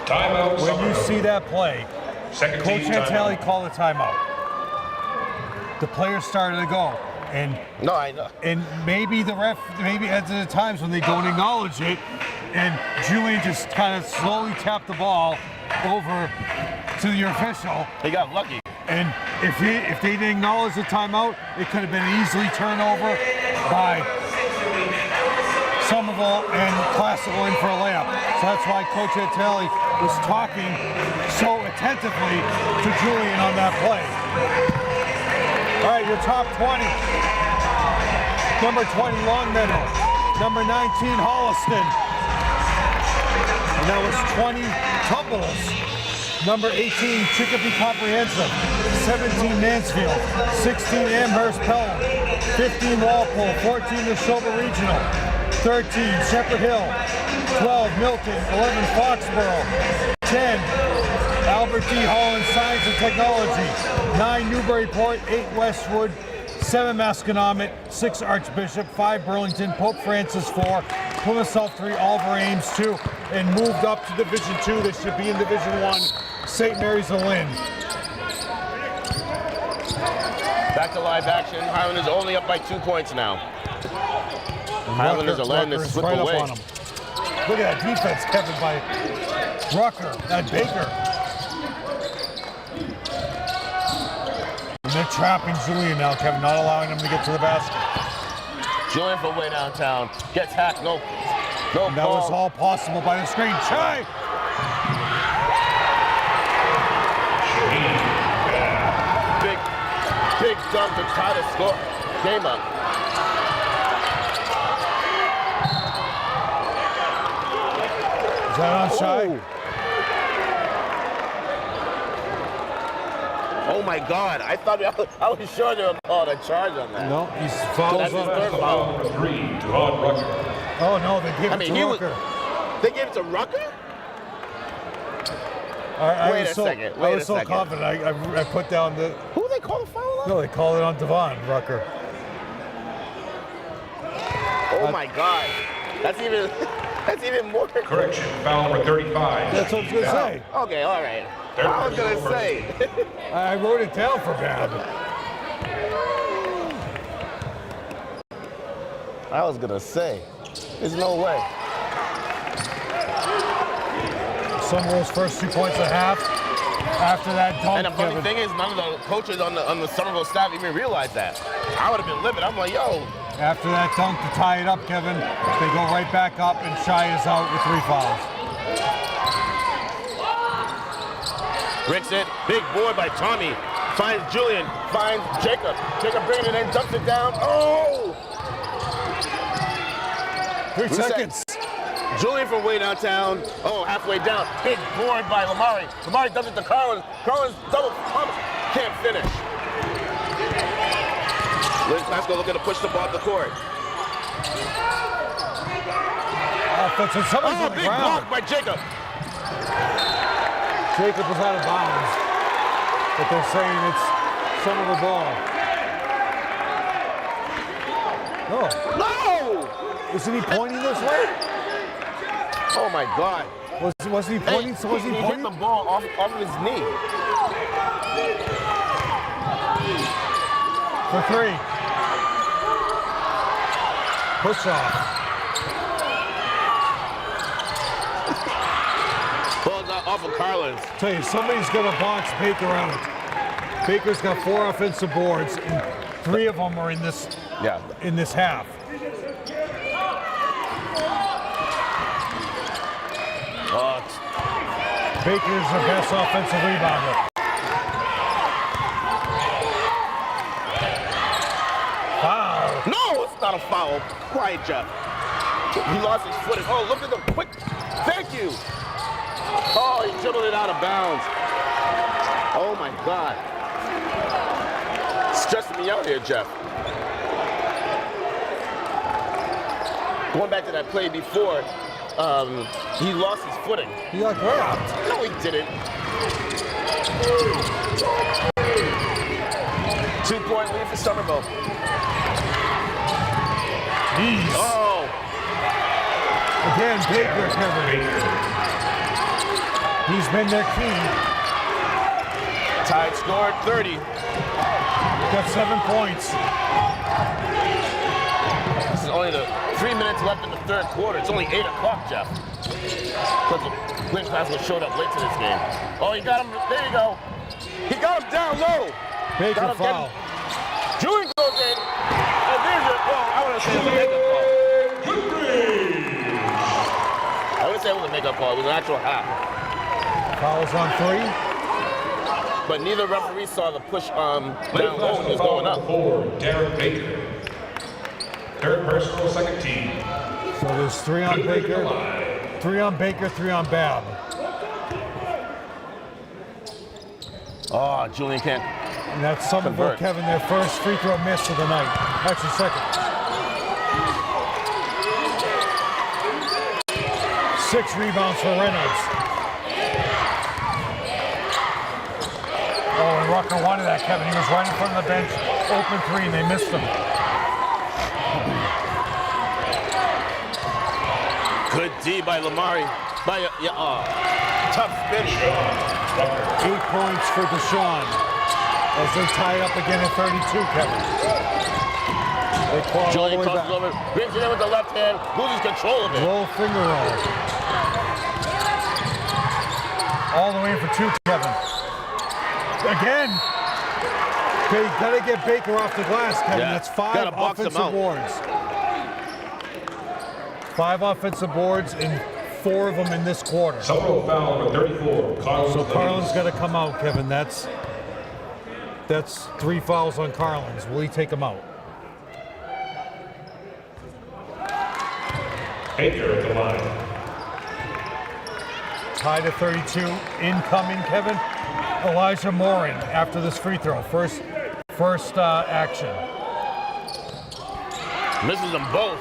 Timeout. when you see that play, Second Coach team Chantelli timeout. called a timeout. The players started to go, and No, I know. and maybe the ref, maybe at the times when they don't acknowledge it, and Julian just kind of slowly tapped the ball over to the official. He got lucky. And if they didn't acknowledge the timeout, it could have been an easily turnover by Somerville and Classical in for a layup. So that's why Coach Chantelli was talking so attentively to Julian on that play. All right, your top 20. Number 20, Longmeadow. Number 19, Holliston. And that was 20, Tumbles. Number 18, Chicopee Comprehensive. 17, Mansfield. 16, Amherst Pelham. 15, Walpole. 14, Neshoba Regional. 13, Shepherd Hill. 12, Milton. 11, Foxborough. 10, Albert D. Holland Science and Technology. 9, Newburyport. 8, Westwood. 7, Masconomet. 6, Archbishop. 5, Burlington. Pope Francis 4. Plymouth South 3, Oliver Ames 2, and moved up to Division 2. They should be in Division 1. St. Mary's of Lynn. Back to live action. Highlanders only up by 2 points now. Highlanders are letting this slip right away. up on them. Look at that defense, Kevin, by Rucker, that Baker. And they're trapping Julian now, Kevin, not allowing him to get to the basket. Julian from way downtown gets hacked. No And that was all possible by the screen. Chai! Big dunk to try to score. Game up. Is that on Chai? Oh my God! I thought I was sure they were called a charge on that. No, he's fouls That's his on third it. foul. Number 3, Devon Rucker. Oh no, they gave I it mean, to Rucker. They gave it to Rucker? I Wait was a so, second, I wait was a so second. confident. I put down the. Who they call a foul on? No, they called it on Devon Rucker. Oh my God! That's even more. Correction. Foul number 35. That's what I was gonna say. Okay, all right. I was gonna say. I wrote it down for bad. I was gonna say, there's no way. Somerville's first 2 points and a half. After that dunk, And the funny Kevin. thing is, none of the coaches on the Somerville staff even realized that. I would have been livid. I'm like, yo. After that dunk to tie it up, Kevin, they go right back up and Shy is out with 3 fouls. Bricks it. Big board by Tommy. Finds Julian. Finds Jacob. Jacob brings it in, dumps it down. Oh! 3 seconds. Julian from way downtown. Oh, halfway down. Big board by Lamari. Lamari dumps it to Carlin. Carlin's double pump. Can't finish. Lynn Glasgow looking to push the ball up the court. Offensive, somebody's on the Big ground. block by Jacob. Jacob was out of bounds, but they're saying it's Somerville ball. No. No! Isn't he pointing this way? Oh my God. Wasn't he pointing? Hey, Was he he hit pointing? the ball off of his knee. For 3. Push off. Ball got off of Carlin's. Tell you, somebody's gonna box Baker out. Baker's got 4 offensive boards, and 3 of them are in this half. Baker's the best offensive rebounder. Foul. No, it's not a foul. Quiet, Jeff. He lost his footing. Oh, look at the quick. Thank you. Oh, he dribbled it out of bounds. Oh my God. Stressing me out here, Jeff. Going back to that play before, he lost his footing. He got grabbed. No, he didn't. 2-point lead for Somerville. Jeez. Oh, Again, Baker, Kevin. He's been their key. tied score 30. Got 7 points. This is only the 3 minutes left in the third quarter. It's only 8 o'clock, Jeff. Because Lynn Glasgow showed up late to this game. Oh, he got him. There you go. He got him down low. Baker Got him foul. Julian goes in. And there's a, well, I want to say it was a makeup call. I wouldn't say it was a makeup call. It was an actual half. Fouls on 3. But neither referee saw the push down low when he was going up. For Derek Baker. Third personal, second team. So there's 3 on Baker, 3 on Baker, 3 on Babb. Oh, Julian can't. And that's Somerville, Convert. Kevin, their first free throw miss of the night. Actually, second. 6 rebounds for Reynolds. Oh, and Rucker wanted that, Kevin. He was right in front of the bench, open 3, and they missed him. Good D by Lamari. Tough spin. 8 points for Deshaun as they tie it up again at 32, Kevin. They claw all the Julian way crosses back. over, brings it in with the left hand, loses control of it. Roll finger roll. All the way for 2, Kevin. Again. Okay, gotta get Baker off the glass, Kevin. Yeah, That's 5 gotta box him offensive out. boards. 5 offensive boards and 4 of them in this quarter. Somerville foul number 34. So Carlin's got to come out, Kevin. That's 3 fouls on Carlin's. Will he take them out? Baker at the line. Tied at 32. Incoming, Kevin. Elijah Morin after this free throw. First action. Misses them both.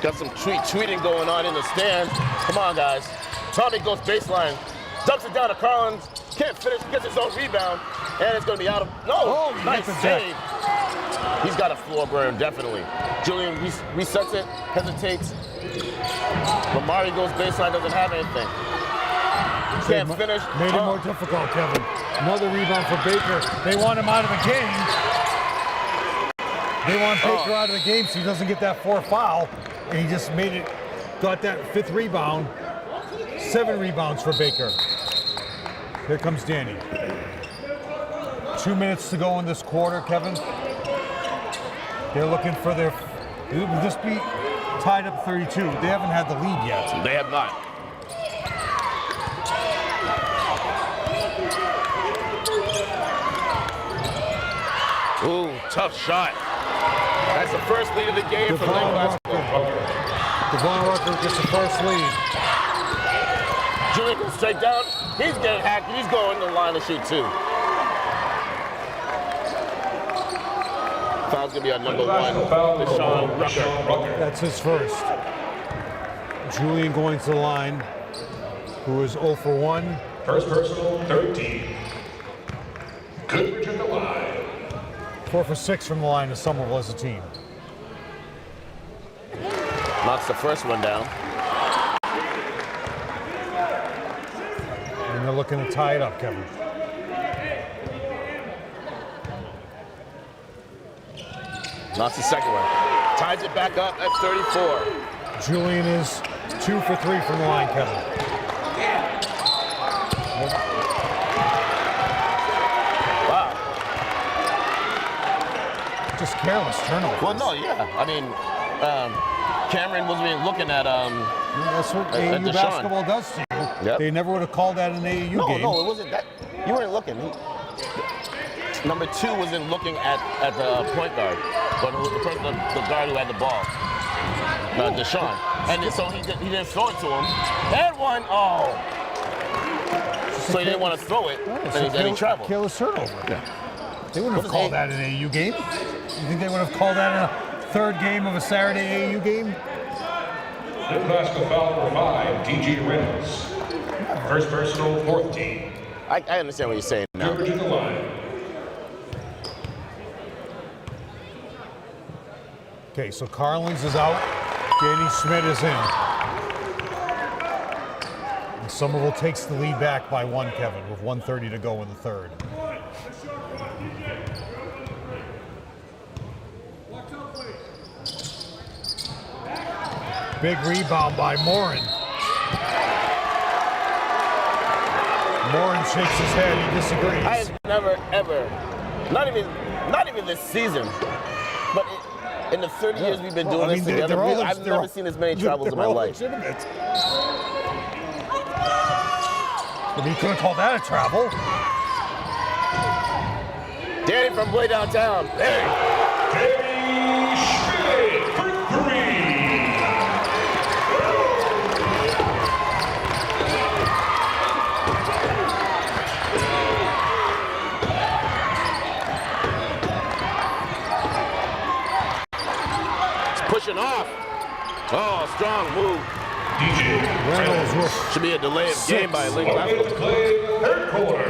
Got some tweeting going on in the stands. Come on, guys. Tommy goes baseline. Dumps it down to Carlin. Can't finish. Gets his own rebound. And it's going to be out of... No! Oh, nice hit the deck. save. He's got a floor burn, definitely. Julian resets it. Hesitates. Lamari goes baseline. Doesn't have anything. Can't finish. Made it more difficult, Kevin. Another rebound for Baker. They want him out of the game. They want Baker out of the game so he doesn't get that 4th foul. And he just got that 5th rebound. 7 rebounds for Baker. Here comes Danny. 2 minutes to go in this quarter, Kevin. They're looking for their, would this be tied up 32? They haven't had the lead yet. They have not. Ooh, tough shot. That's the first lead of the game for Lynn basketball. Devon Rucker gets the first lead. Julian goes straight down. He's getting hacked. He's going to the line to shoot too. Foul's going to be on number 1, Deshaun Rucker. That's his first. Julian going to the line, who is 0 for 1. First personal, 13. Goodrich at the line. 4 for 6 from the line to Somerville as a team. Knocks the first one down. And they're looking to tie it up, Kevin. Knocks the second one. Ties it back up at 34. Julian is 2 for 3 from the line, Kevin. Wow. Just careless turnovers. Well, no, yeah. I mean, Cameron wasn't even looking at That's what at AAU Deshaun. basketball does to you. Yep. They never would have called that an AAU game. No, it wasn't that. You weren't looking. Number 2 wasn't looking at the point guard, but the guard who had the ball, Deshaun. And then, so he didn't throw it to him. And one, so he didn't want to throw it, and he traveled. Careless turnover. Yeah. They wouldn't have called that an AAU game. You think they would have called that in a 3rd game of a Saturday AAU game? Lynn basketball foul number 5, T.J. Reynolds. First personal, 4th team. I understand what you're saying now. Goodrich at the line. Okay, so Carlins is out. Danny Schmidt is in. And Somerville takes the lead back by 1, Kevin, with 1:30 to go in the 3rd. Big rebound by Morin. Morin shakes his head. He disagrees. I have never, ever, not even this season, but in the 30 years we've been doing this together, I've never seen as many travels in my life. Legitimate. But he could have called that a travel. Danny from way downtown. Hey. Danny Schmidt for 3. Pushing off. Oh, strong move. DJ Reynolds will Should be a delay of game by Lynn 1 minute to basketball. play, 3rd quarter.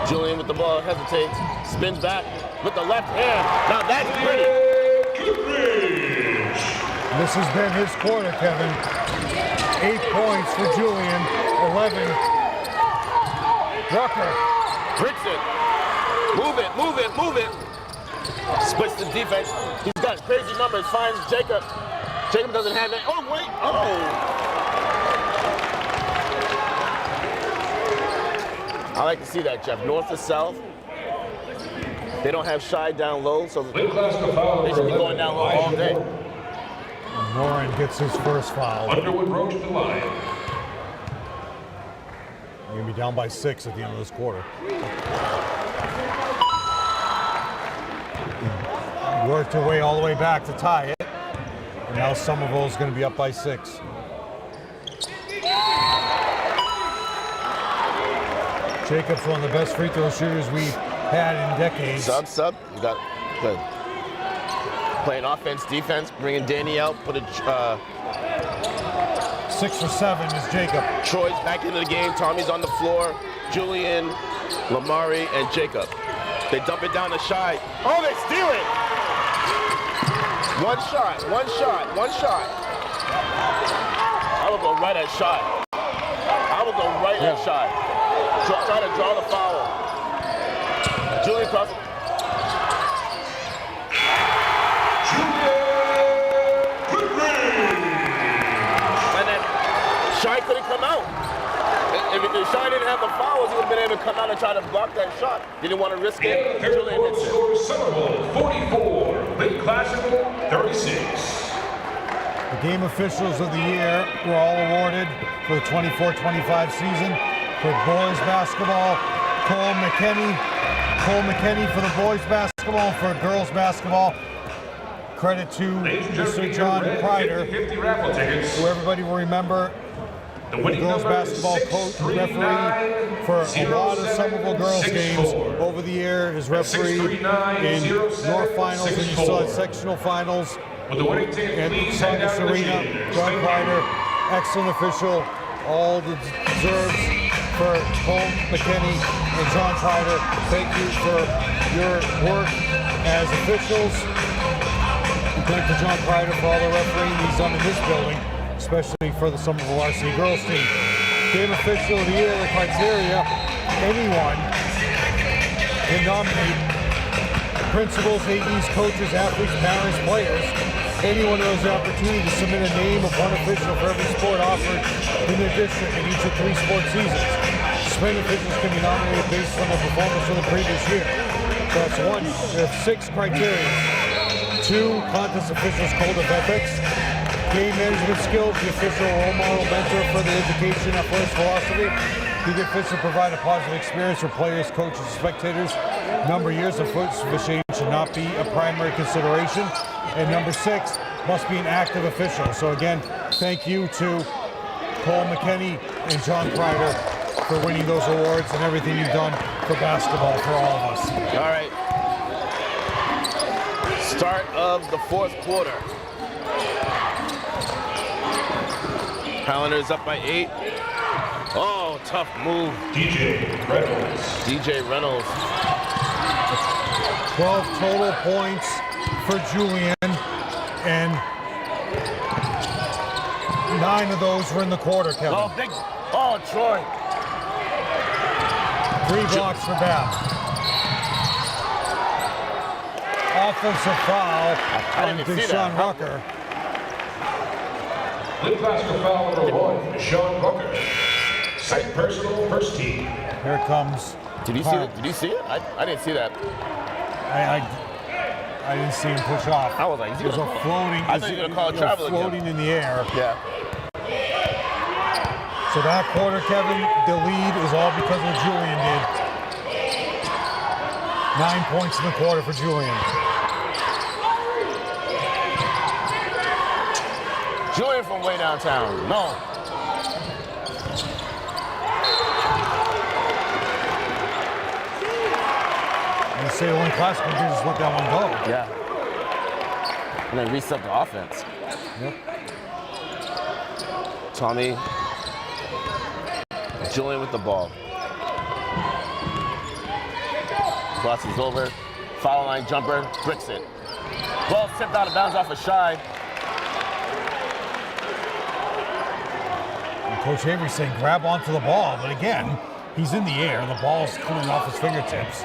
Julian with the ball hesitates, spins back with the left hand. Now that's pretty. Goodrich. This has been his quarter, Kevin. 8 points for Julian, 11. Rucker. Bricks it. Move it, move it, move it. Splits the defense. He's got crazy numbers. Finds Jacob. Jacob doesn't have it. Oh, wait. Oh. I like to see that, Jeff. North to south. They don't have Shy down low, so Lynn basketball foul they should be number going 11, down low all day. Morin gets his first foul. Underwood Roach at the line. You're going to be down by 6 at the end of this quarter. Worked her way all the way back to tie it. And now Somerville is going to be up by 6. Jacob's one of the best free throw shooters we've had in decades. Sub. You got good. Playing offense, defense, bringing Danny out. Put a 6 for 7 is Jacob. Troy's back into the game. Tommy's on the floor. Julian, Lamari, and Jacob. They dump it down to Shy. Oh, they steal it! One shot. I would go right at Shy. Try to draw the foul. across. And then Shai couldn't come out. If Shai didn't have the fouls, he would have been able to come out and try to block that shot. Didn't want to risk it. Julian hits it. Score Somerville 44, Lake Classical 36. The game officials of the year were all awarded for the 24-25 season. For boys basketball, Cole McKinney for the boys basketball. For girls basketball, credit to Mr. John Kreider, who everybody will remember, the girls basketball coach, referee for a lot of Somerville girls games over the year. His referee in North Finals, and you saw sectional finals. And Saunders Arena, John Kreider, excellent official, all the deserves for Cole McKinney and John Kreider. Thank you for your work as officials. And thank you to John Kreider for all the refereeing he's done in this building, especially for the Somerville varsity girls team. Game official of the year, the criteria, anyone can nominate principals, ADs, coaches, athletes, parents, players. Anyone who has the opportunity to submit a name of one official for every sport offered in their district in each of 3 sport seasons. Suspended officials can be nominated based on their performance from the previous year. So that's 1. There are 6 criteria. 2, contest officials' code of ethics. Game management skills, the official role model mentor for the education athletics philosophy. Did the official provide a positive experience for players, coaches, and spectators? Number of years of officiating should not be a primary consideration. And number 6, must be an active official. So again, thank you to Cole McKinney and John Kreider for winning those awards and everything you've done for basketball for all of us. All right. Start of the 4th quarter. Highlanders up by 8. Oh, tough move. DJ Reynolds. 12 total points for Julian, and 9 of those were in the quarter, Kevin. Oh, big. Oh, Troy. 3 blocks for Bath. Offensive foul on Deshaun Rucker. Lake Classical foul number 1, Sean Rucker. Second personal, first team. Here it comes. Did you see it? Did you see it? I didn't see that. I didn't see him push off. I was like, it was a floating. I thought you were gonna call it travel again. Floating in the air. Yeah. So that quarter, Kevin, the lead is all because of what Julian did. 9 points in the quarter for Julian. Julian from way downtown. No. You say only Classical can just let that one go. Yeah. And then reset the offense. Yep. Tommy. Julian with the ball. Crosses over. Foul line jumper. Bricks it. Ball tipped out of bounds off a Shai. And Coach Avery saying grab onto the ball, but again, he's in the air. The ball's coming off his fingertips.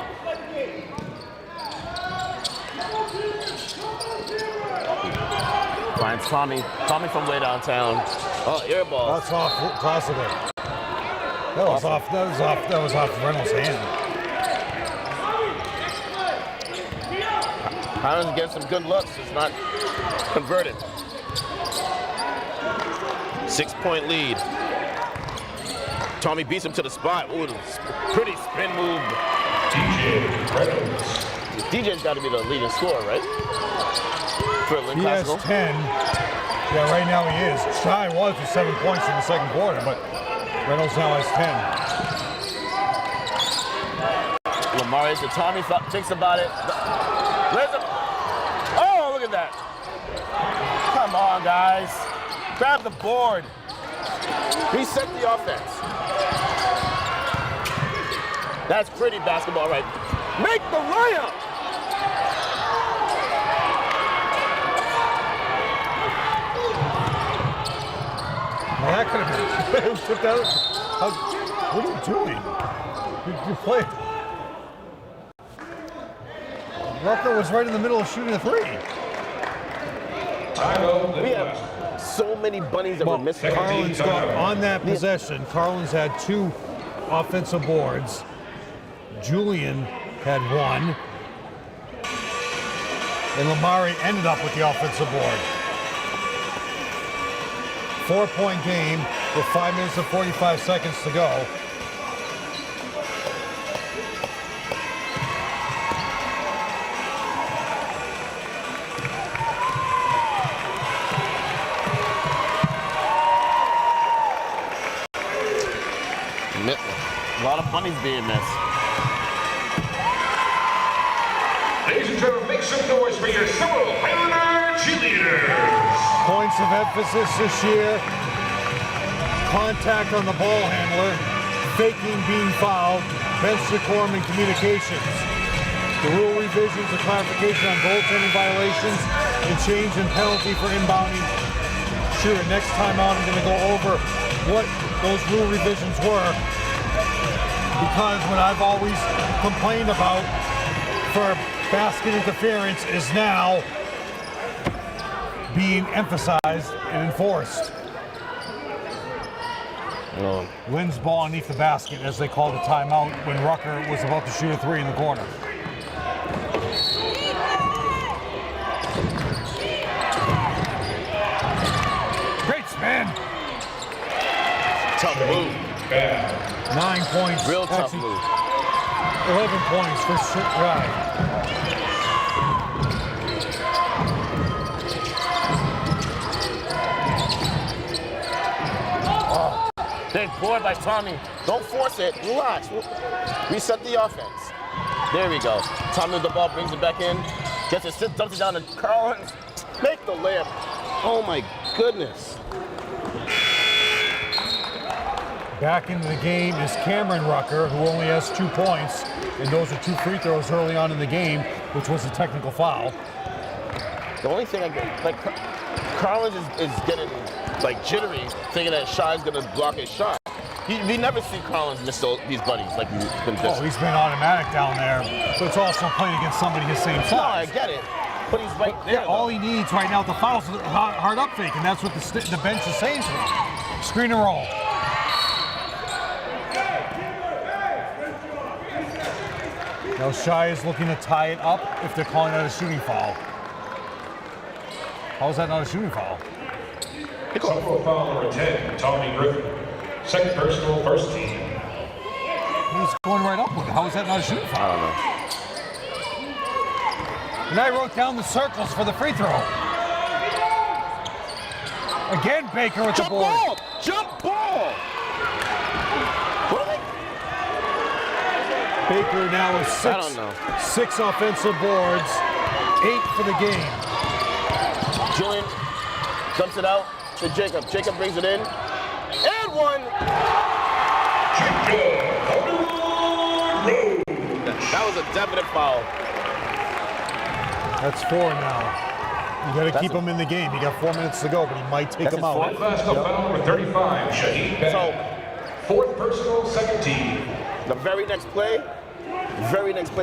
Finds Tommy. Tommy from way downtown. Oh, air ball. That's off Classical. That was off Reynolds' hand. Highlanders get some good looks. It's not converted. 6-point lead. Tommy beats him to the spot. Ooh, pretty spin move. DJ's got to be the leading scorer, right? For Lynn He has Classical. 10. Yeah, right now he is. Shai was with 7 points in the second quarter, but Reynolds now has 10. Lamar to Tommy thinks about it. Where's the... Oh, look at that. Come on, guys. Grab the board. Reset the offense. That's pretty basketball, right? Make the layup. Well, that could have been put out. What are you doing? You play. Rucker was right in the middle of shooting a three. Timeout. We have so many bunnies that were missing. Carlin's got on that possession. Carlin's had 2 offensive boards. Julian had 1. And Lamari ended up with the offensive board. 4-point game with 5 minutes and 45 seconds to go. A lot of bunnies being missed. Ladies and gentlemen, make some noise for your Summerall Highlander cheerleaders. Points of emphasis this year. Contact on the ball handler. Faking being fouled. Bench decorum and communications. The rule revisions, the clarification on goaltending violations, and change in penalty for inbounding. Sure, next time out I'm going to go over what those rule revisions were, because what I've always complained about for basket interference is now being emphasized and enforced. Lynn's ball underneath the basket as they called a timeout when Rucker was about to shoot a three in the corner. Great spin. Tough move. 9 points. Real tough Actually, move. 11 points for right. Big board by Tommy. Don't force it. Relax. Reset the offense. There we go. Tommy with the ball, brings it back in. Gets it, dumps it down to Carlins. Make the layup. Oh my goodness. Back into the game is Cameron Rucker, who only has 2 points, and those are 2 free throws early on in the game, which was a technical foul. The only thing I get, like, Carlins is getting like jittery, thinking that Shy's gonna block his shot. We never see Carlins miss these buddies like he's been Oh, missing. he's been automatic down there, but it's also playing against somebody his same No, I size. get it, but he's right there. Yeah, all he needs right now, the foul's hard up fake, and that's what the bench is saying to him. Screen and roll. Now Shy is looking to tie it up if they're calling that a shooting foul. How is that not a shooting foul? Summerall foul number 10, Tommy Griffin. Second personal, first team. He's going right up with it. How is that not a shooting foul? I don't know. And I wrote down the circles for the free throw. Again, Baker with Jump the board. ball! Jump ball! What are they? Baker now with I don't know. 6 offensive boards, 8 for the game. Julian dumps it out to Jacob. Jacob brings it in. And one! That was a definite foul. That's 4 now. You got to keep him in the game. You got 4 minutes to go, but he might take him out. Personal foul number 35, Shaheed Ben. So, Fourth personal, second team. the very next play,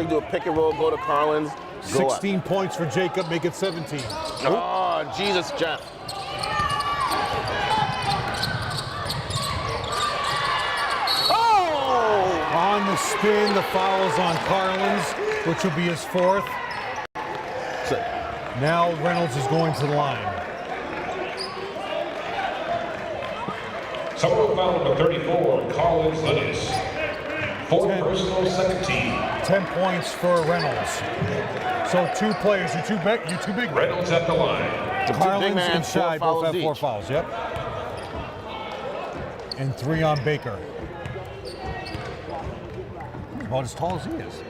do a pick and roll, go to Carlins, go 16 points for Jacob, make it 17. up. Oh, Jesus, Jeff. Oh! On the spin, the foul is on Carlins, which will be his 4th. So, Now Reynolds is going to the line. Summerall foul number 34, Collins Lennis. Fourth personal, second team. 10 points for Reynolds. So 2 players, you're too big. Reynolds at the line. the big Carlins man, and Shy 4 both have fouls 4 each. fouls, yep. And 3 on Baker. About as tall as he is.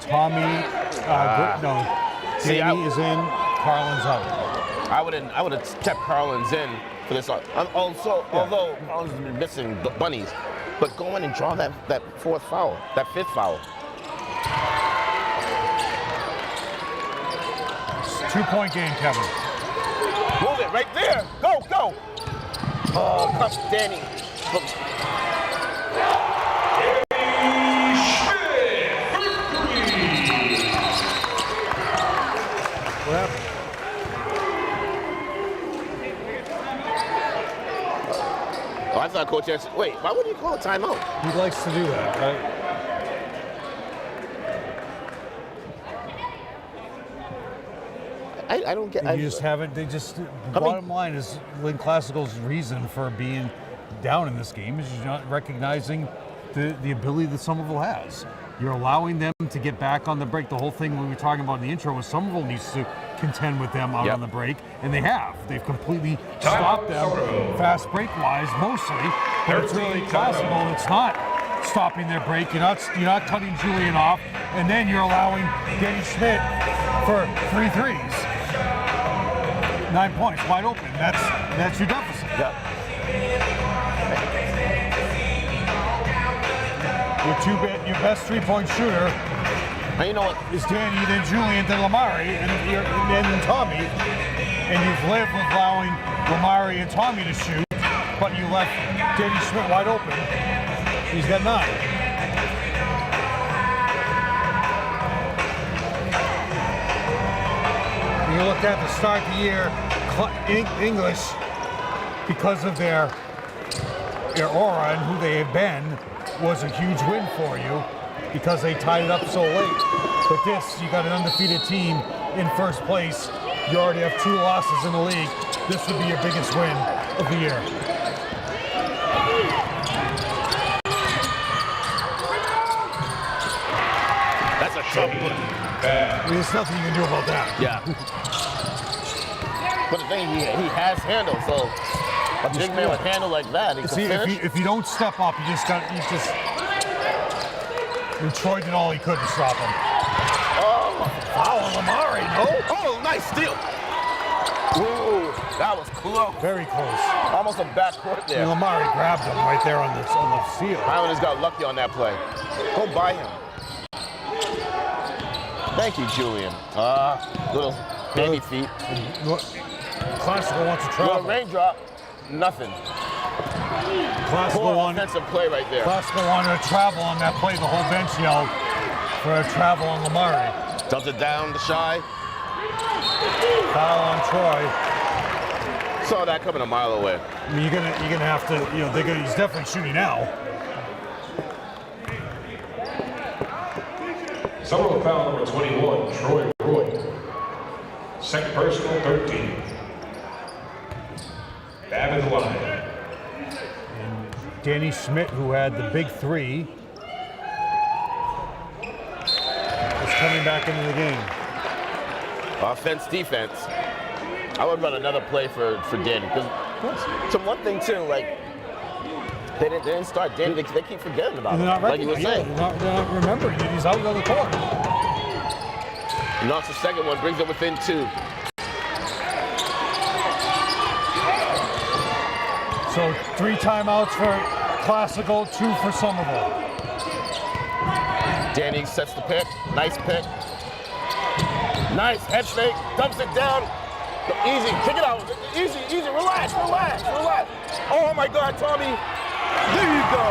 Tommy, no, See, Danny is in, Carlin's out. I would have kept Carlins in for this. Although Carlins has been missing the bunnies, but go in and draw that 4th foul, that 5th foul. 2-point game, Kevin. Move it right there. Go, go. Oh, come Danny. What happened? Oh, I thought Coach asked, wait, why would he call a timeout? He likes to do that, right? I don't get. You just haven't. They just. Bottom line is, Lynn Classical's reason for being down in this game is you're not recognizing the ability that Somerville has. You're allowing them to get back on the break. The whole thing we were talking about in the intro was Somerville needs to contend with them out on the break, and they have. They've completely stopped them fast break-wise, mostly. But it's really Classical that's not stopping their break. You're not cutting Julian off, and then you're allowing Danny Schmidt for 3 threes. 9 points, wide open. That's your deficit. Yeah. Your best 3-point shooter And you know what? is Danny, then Julian, then Lamari, and then Tommy. And you've lived with allowing Lamari and Tommy to shoot, but you left Danny Schmidt wide open. He's got 9. You look at the start of the year, English, because of their aura and who they have been, was a huge win for you because they tied it up so late. But this, you got an undefeated team in first place. You already have 2 losses in the league. This would be your biggest win of the year. That's a tough one. There's nothing you can do about that. Yeah. But the thing, he has handle, so a big man with handle like that, he can finish. If you don't step up, Troy did all he could to stop him. Oh, Foul on Lamari, no? oh, nice steal. Ooh, that was close. Very close. Almost a backcourt there. And Lamari grabbed him right there on the seal. Islanders got lucky on that play. Go by him. Thank you, Julian. Little baby feet. Classical wants to Little travel. raindrop, nothing. Classical Poor wanted offensive play right there. to travel on that play. The whole bench yelled for a travel on Lamari. Dumps it down to Shy. Foul on Troy. Saw that coming a mile away. I mean, you're gonna have to. He's definitely shooting now. Somerville foul number 21, Troy Roy. Second personal, 13. Bab in the line. And Danny Schmidt, who had the big 3, is coming back into the game. Offense, defense. I would run another play for Danny because one thing too, like they didn't start Danny. They keep forgetting about him. Like you were saying. They're not remembering that he's out on the court. He knocks the second one, brings it within 2. So 3 timeouts for Classical, 2 for Somerville. Danny sets the pick. Nice pick. Nice head fake. Dumps it down. Easy. Kick it out. Easy. Relax. Oh my God, Tommy. There you go.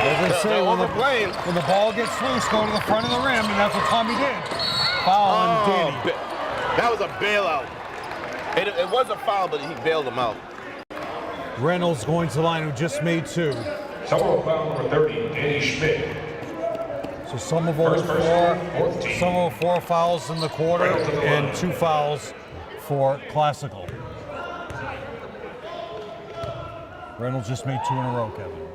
As I say, They're when overplaying. the ball gets loose, go to the front of the rim, and that's what Tommy did. Foul on Danny. That was a bailout. It was a foul, but he bailed him out. Reynolds going to the line, who just made 2. Somerville foul number 30, Danny Schmidt. So Somerville 4 fouls in the quarter and 2 fouls for Classical. Reynolds just made 2 in a row, Kevin.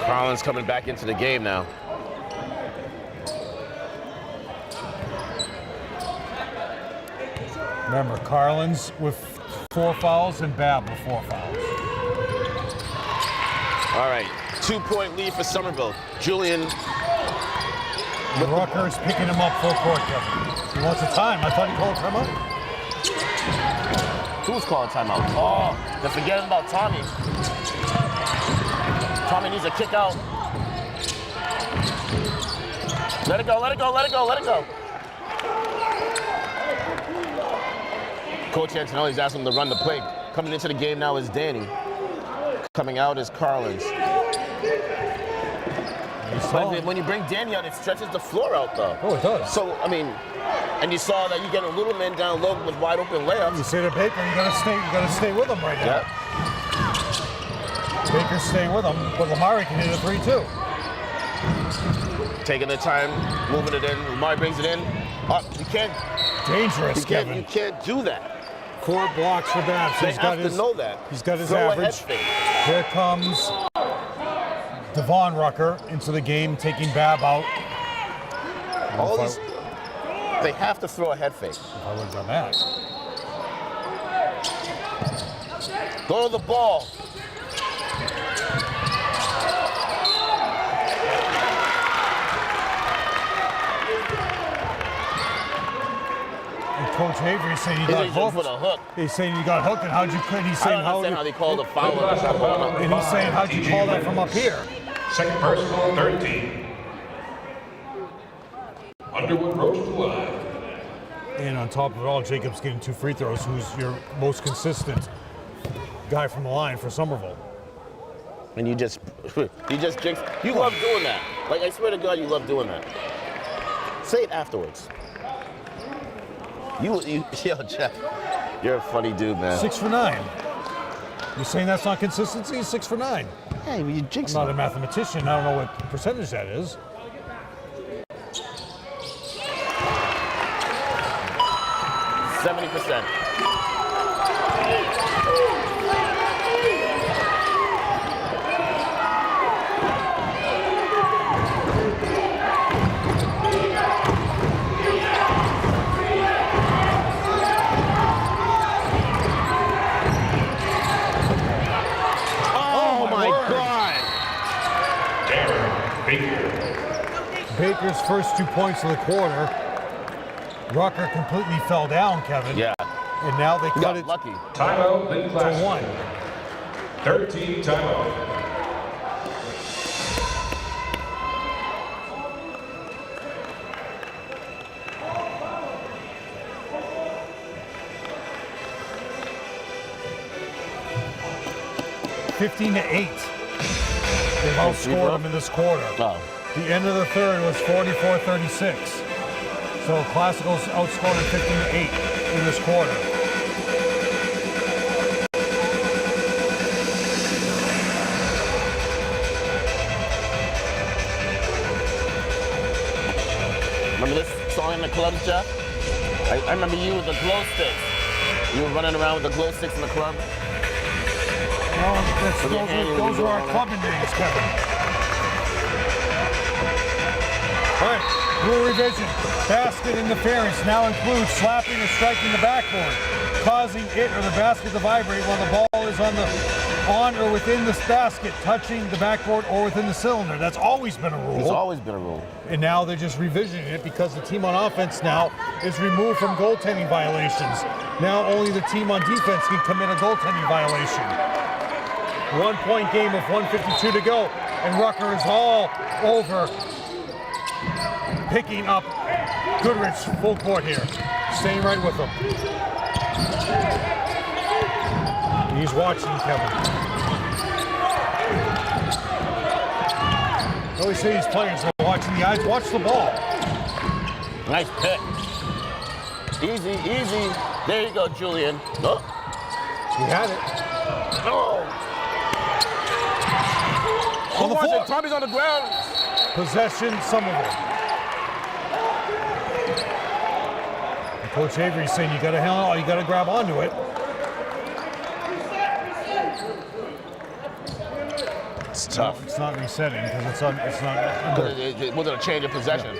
Collins coming back into the game now. Remember, Carlins with 4 fouls and Babb with 4 fouls. All right, 2-point lead for Somerville. Julian. Rucker's picking him up full court, Kevin. He wants a time. I thought he called timeout. Who's calling timeout? Oh, they're forgetting about Tommy. Tommy needs a kick out. Let it go. Coach Antonelli's asking him to run the play. Coming into the game now is Danny. Coming out is Carlins. But when you bring Danny out, it stretches the floor out, though. Oh, it does. So, I mean, and you saw that you get a little man down low with wide open layups. You say to Baker, you gotta stay with him right now. Yep. Baker's staying with him, but Lamari can hit a 3 too. Taking the time, moving it in. Lamari brings it in. You can't. Dangerous, Kevin. You can't do that. 4 blocks for Babs. They have to know that. He's got his Throw a average. head fake. Here comes Devon Rucker into the game, taking Bab out. All these, they have to throw a head fake. If I would have done that. Go to the ball. And Coach Avery's saying you got He's for the hooked. hook. He's saying you got hooked, and how'd you? He's I saying don't understand how they call the foul. and he's saying how'd you call that from up here? Second personal, 13. Underwood approach the line. And on top of it all, Jacob's getting 2 free throws. Who's your most consistent guy from the line for Somerville? And you just jinx. You love doing that. Like, I swear to God, you love doing that. Say it afterwards. Yo, Jeff, you're a funny dude, man. 6 for 9. You're saying that's not consistency? 6 for 9. Hey, you jinx I'm not a mathematician. I don't know what percentage that is. it. 70%. Baker's first 2 points of the quarter. Rucker completely fell down, Kevin. Yeah. And now they cut it lucky. Timeout, Lynn to Class. 1. 13 timeout. $15 to 8. They've outscored them in this quarter. Oh. The end of the third was 44-36. So Classicals outscored them 15 to 8 in this quarter. Remember this song in the clubs, Jeff? I remember you with the glow sticks. You were running around with the glow sticks in the club. Well, those are our clubbing days, Kevin. All right, rule revision. Basket interference now includes slapping or striking the backboard, causing it or the basket to vibrate while the ball is on or within the basket, touching the backboard or within the cylinder. That's always been a rule. It's always been a rule. And now they're just revisioning it because the team on offense now is removed from goaltending violations. Now only the team on defense can commit a goaltending violation. 1 point game with 1:52 to go, and Rucker is all over picking up Goodrich full court here. Staying right with him. He's watching Kevin. I always say these players are watching the eyes. Watch the ball. Nice pick. Easy, easy. There you go, Julian. Oh. He had it. Oh. On the floor. Tommy's on the ground. Possession, Somerville. And Coach Avery's saying you gotta grab onto it. It's tough. It's not resetting because it's not under. It wasn't a change of possession.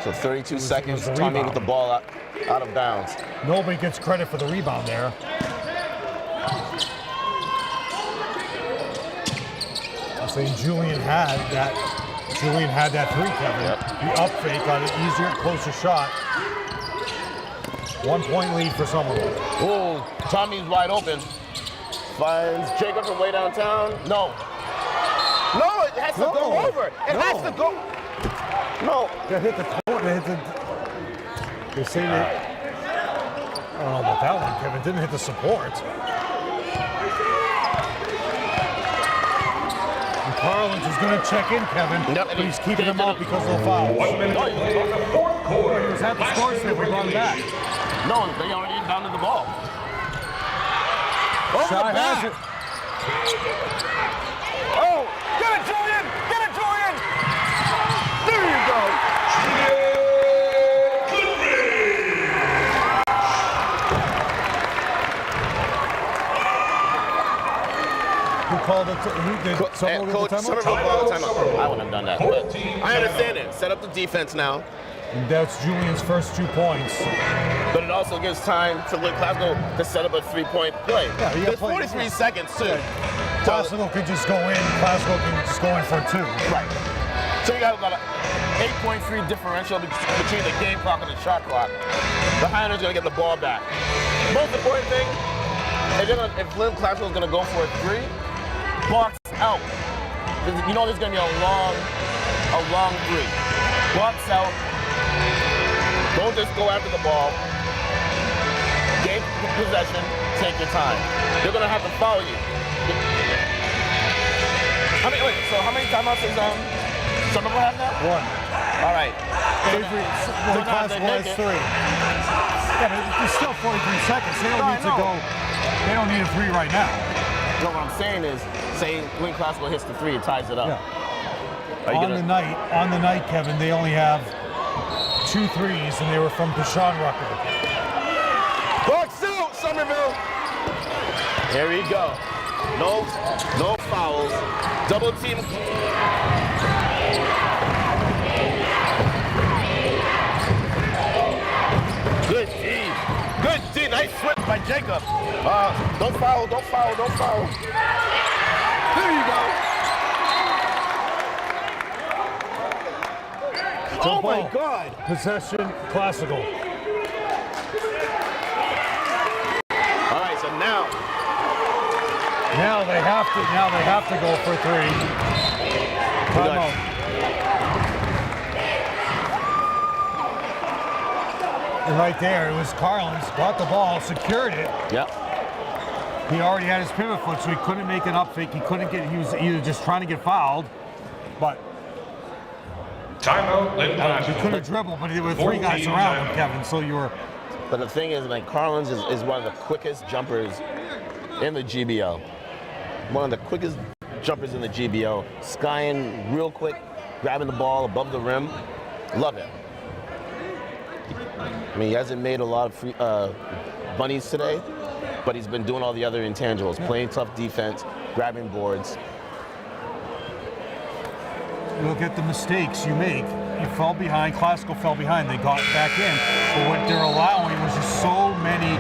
So 32 seconds, the Tommy rebound. with the ball out of bounds. Nobody gets credit for the rebound there. I'm saying Julian had that 3, Kevin. Yep. The up fake on an easier, closer shot. 1 point lead for Somerville. Oh, Tommy's wide open. Finds Jacob from way downtown. No. No, it has to go over. It has to go. No. They hit the corner. They say that. I don't know about that one, Kevin. Didn't hit the support. And Carlins is going to check in, Kevin. Yep, But he's keeping him out because of the fouls. 1 minute on the fourth quarter. He was at the score strip. We brought him back. No, they already inbounded the ball. Over Shy the has back. it. Oh, get it, Julian! Get it, Julian! There you go. Who called it? Who did? Someone Coach get the timeout? Somerville called the timeout. I wouldn't have done that. But I understand it. Set up the defense now. And that's Julian's first 2 points. But it also gives time for Lynn Classical to set up a 3-point play. Yeah, you There's gotta play- 43 seconds, too. Classical could just go in. Classical can just go in for 2. Right. So you got about an 8.3 differential between the game clock and the shot clock. The Highlanders are going to get the ball back. Most important thing, if Lynn Classical is going to go for a 3, box out. You know there's going to be a long 3. Box out. Don't just go after the ball. Gain possession. Take your time. They're going to have to follow you. How many timeouts is Somerville have now? 1. All right. Avery, now Classical they make has it. 3. Yeah, but it's still 43 seconds. They don't No, I need to know. go. They don't need a 3 right now. No, what I'm saying is, say Lynn Classical hits the 3, it ties it up. Yeah. Are you On the night, Kevin, they only have 2 threes, and they were from Pashon Rucker. Box out, Somerville. There we go. No fouls. Double team. Good D. Good D. Nice switch by Jacob. Don't foul. There you go. Oh Jump my ball. God. Possession, Classical. All right, so now Now they have to go for 3. Timeout. And right there, it was Carlins, got the ball, secured it. Yep. He already had his pivot foot, so he couldn't make an up fake. He was either just trying to get fouled, but Timeout, Lynn he Classical. couldn't dribble, but there were 3 guys 14 around him, timeout. Kevin, so you were... But the thing is, like, Carlins is one of the quickest jumpers in the GBO. One of the quickest jumpers in the GBO. Skying real quick, grabbing the ball above the rim. Love it. I mean, he hasn't made a lot of free, bunnies today, but he's been doing all the other intangibles, playing tough defense, grabbing boards. Look at the mistakes you make. You fell behind, Classical fell behind, they got back in. But what they're allowing was just so many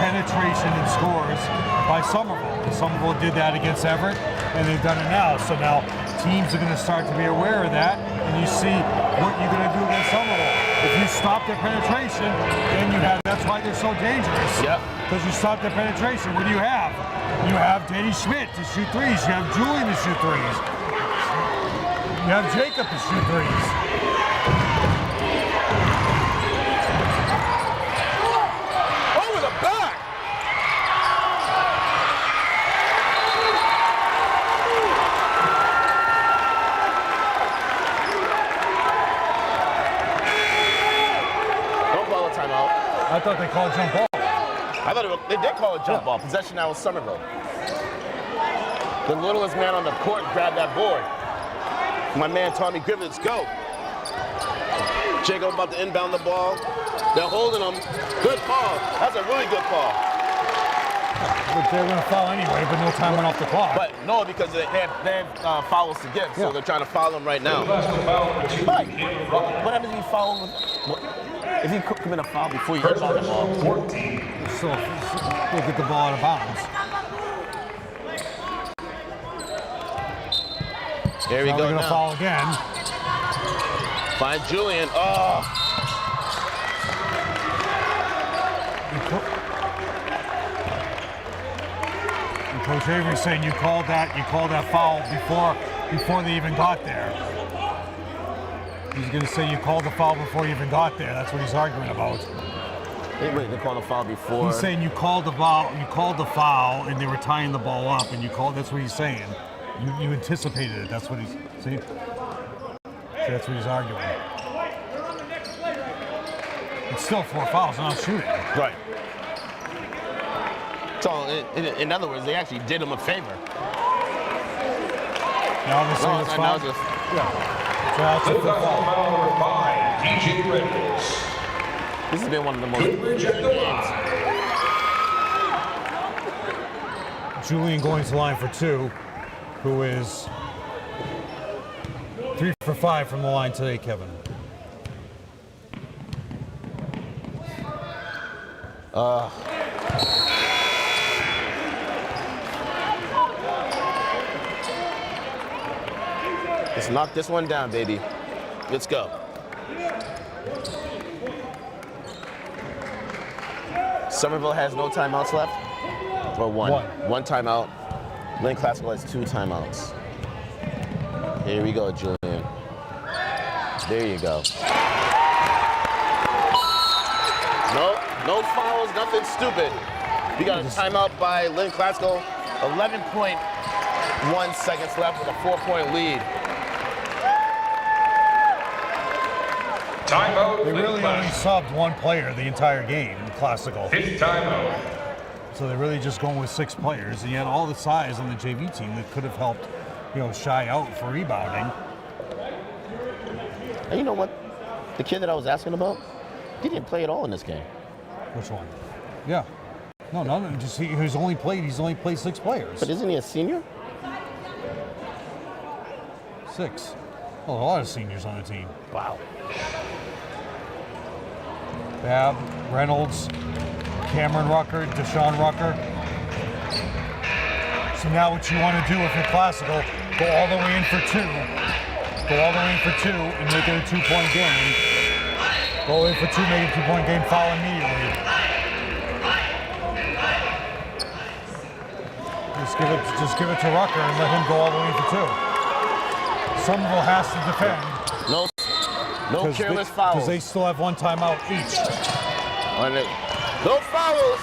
penetration and scores by Somerville. And Somerville did that against Everett, and they've done it now. So now teams are going to start to be aware of that, and you see what you're going to do against Somerville. If you stop their penetration, then you have, that's why they're so dangerous. Yep. Because you stop their penetration. What do you have? You have Danny Schmidt to shoot 3s. You have Julian to shoot 3s. You have Jacob to shoot 3s. Over the back! Don't call a timeout. I thought they called jump ball. I thought they did call a jump ball. Possession now with Somerville. The littlest man on the court grabbed that board. My man Tommy Griffiths, go. Jacob about to inbound the ball. They're holding him. Good call. That's a really good call. But they're going to foul anyway, but no time went off the clock. But no, because they have fouls to give, so they're trying to foul him right now. Right. What happens if you foul him? If you commit a foul before you inbound the ball? 14. So they'll get the ball out of bounds. Here we Now go they're going to now. foul again. Find Julian. Oh. And Coach Avery's saying you called that foul before they even got there. He's going to say you called the foul before you even got there. That's what he's arguing about. Wait, they called a foul before. He's saying you called the foul, and they were tying the ball up, and you called. That's what he's saying. You anticipated it. That's what he's see. That's what he's arguing. It's still 4 fouls, not shooting. Right. So, in other words, they actually did him a favor. Now they're saying it's foul. Yeah. So that's a Lynn foul. foul number 5, DJ Reynolds. This has been one of the most Goodrich at the line. Julian going to the line for 2, who is 3 for 5 from the line today, Kevin. Let's knock this one down, baby. Let's go. Somerville has no timeouts left? Or one? One timeout. Lynn Classical has 2 timeouts. Here we go, Julian. There you go. No fouls, nothing stupid. We got a timeout by Lynn Classical. 11.1 seconds left with a 4-point lead. Timeout. They Lynn really only Classical. subbed one player the entire game, Classical. 5th timeout. So they're really just going with 6 players, and yet all the size on the JV team that could have helped, shy out for rebounding. And you know what? The kid that I was asking about, he didn't play at all in this game. Which one? Yeah. No, just he's only played 6 players. But isn't he a senior? 6. Well, a lot of seniors on the team. Wow. Babb, Reynolds, Cameron Rucker, Deshaun Rucker. So now what you want to do if you're Classical, go all the way in for 2. Go all the way in for 2 and make it a 2-point game. Go in for 2, make it a 2-point game, foul immediately. Just give it to Rucker and let him go all the way in for 2. Somerville has to defend. No careless fouls. Because they still have 1 timeout each. No fouls.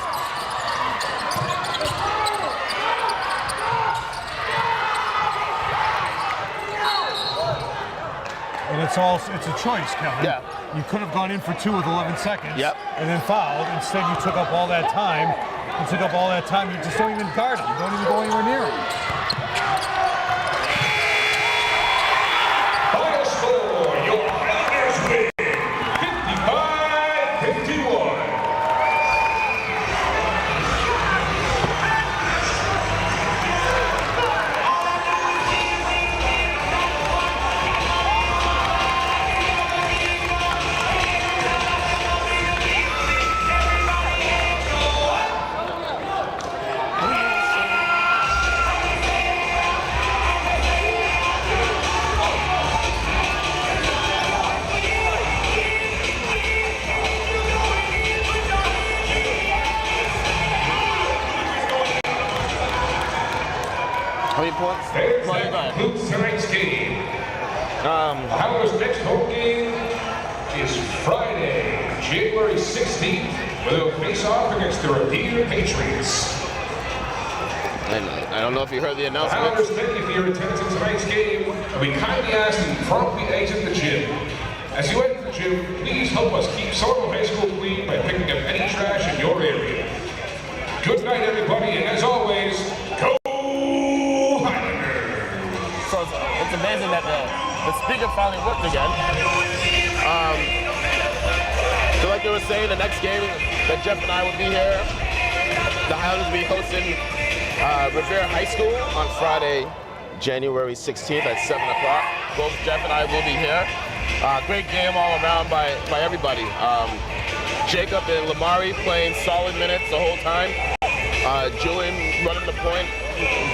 And it's a choice, Kevin. Yeah. You could have gone in for 2 with 11 seconds. Yep. And then fouled. Instead, you took up all that time. You just don't even guard him. You don't even go anywhere near him. Final score, your Highlanders win, 55-51. How many points? That Well, you got it. concludes tonight's game. Highlanders' next home game is Friday, January 16th, where they'll face off against the Revere Patriots. And I don't know if you heard the The announcement. Highlanders thank you for your attendance in tonight's game, and we kindly ask that you promptly exit the gym. As you exit the gym, please help us keep Somerville High School clean by picking up any trash in your area. Good night, everybody, and as always, go Highlanders! So it's amazing that the speaker finally worked again. So like they were saying, the next game that Jeff and I will be here, the Highlanders will be hosting Revere High School on Friday, January 16th at 7 o'clock. Both Jeff and I will be here. Great game all around by everybody. Jacob and Lamari playing solid minutes the whole time. Julian running the point,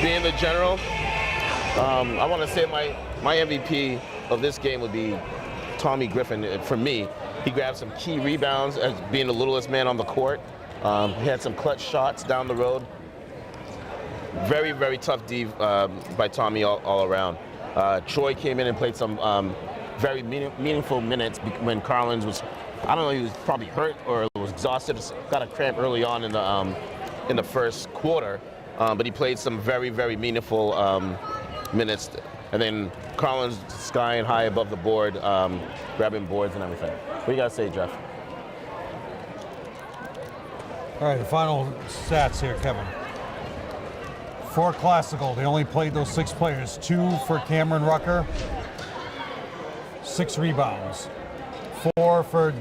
being the general. I want to say my MVP of this game would be Tommy Griffin. For me, he grabbed some key rebounds as being the littlest man on the court. He had some clutch shots down the road. Very, very tough D by Tommy all around. Troy came in and played some very meaningful minutes when Carlins was I don't know, he was probably hurt or was exhausted. Got a cramp early on in the first quarter, but he played some very, very meaningful minutes. And then Carlin's skying high above the board, grabbing boards and everything. What do you got to say, Jeff? All right, the final stats here, Kevin. For Classical, they only played those 6 players. 2 for Cameron Rucker, 6 rebounds. 4 for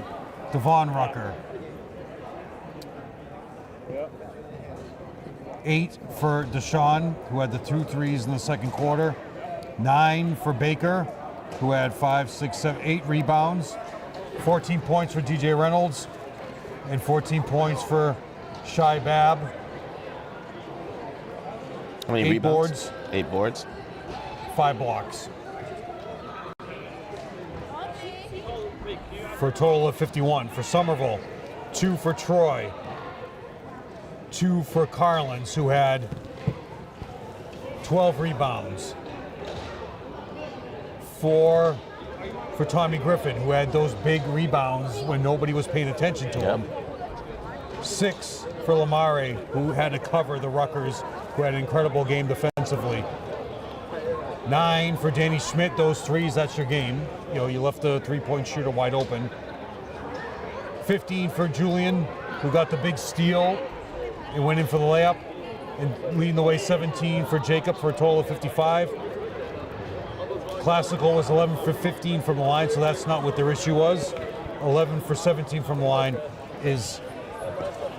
Devon Rucker. 8 for Deshaun, who had the 2 threes in the second quarter. 9 for Baker, who had 5, 6, 7, 8 rebounds. 14 points for DJ Reynolds, and 14 points for Shai Bab. How many 8 rebounds? boards. 8 boards. 5 blocks. For a total of 51. For Somerville, 2 for Troy. 2 for Carlins, who had 12 rebounds. 4 for Tommy Griffin, who had those big rebounds when nobody was paying attention to him. 6 for Lamare, who had to cover the Ruckers, who had an incredible game defensively. 9 for Danny Schmidt, those threes, that's your game. You know, you left the three-point shooter wide open. 15 for Julian, who got the big steal and went in for the layup. And leading the way, 17 for Jacob for a total of 55. Classical was 11 for 15 from the line, so that's not what their issue was. 11 for 17 from the line is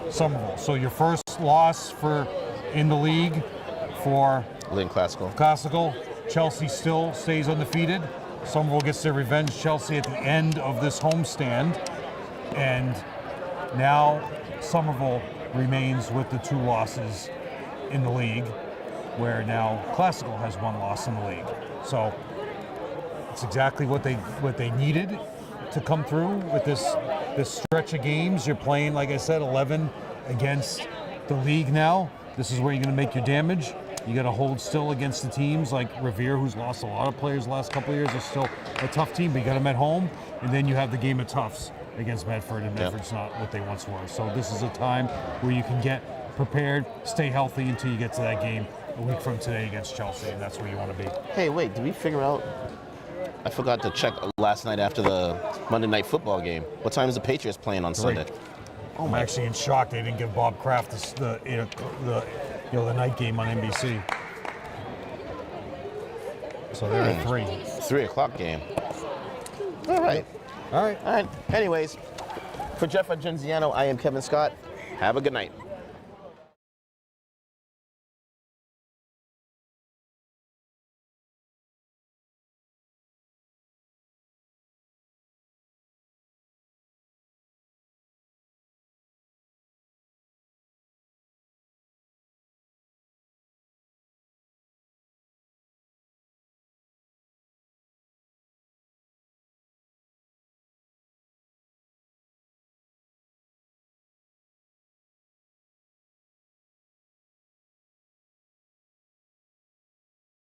Somerville. So your first loss in the league for Lynn Classical. Chelsea still stays undefeated. Somerville gets their revenge. Chelsea at the end of this homestand. And now Somerville remains with the 2 losses in the league, where now Classical has 1 loss in the league. So it's exactly what they needed to come through with this stretch of games. You're playing, like I said, 11 against the league now. This is where you're going to make your damage. You got to hold still against the teams like Revere, who's lost a lot of players the last couple of years. Is still a tough team, but you got them at home. And then you have the game of toughs against Medford, and Medford's not what they once were. So this is a time where you can get prepared, stay healthy until you get to that game a week from today against Chelsea, and that's where you want to be. Hey, wait, did we figure out? I forgot to check last night after the Monday Night Football game. What time is the Patriots playing on Sunday? I'm actually in shock they didn't give Bob Kraft the night game on NBC. So they're at 3. 3 o'clock game. All right. All right. Anyways, for Jeff Agenziano, I am Kevin Scott. Have a good night.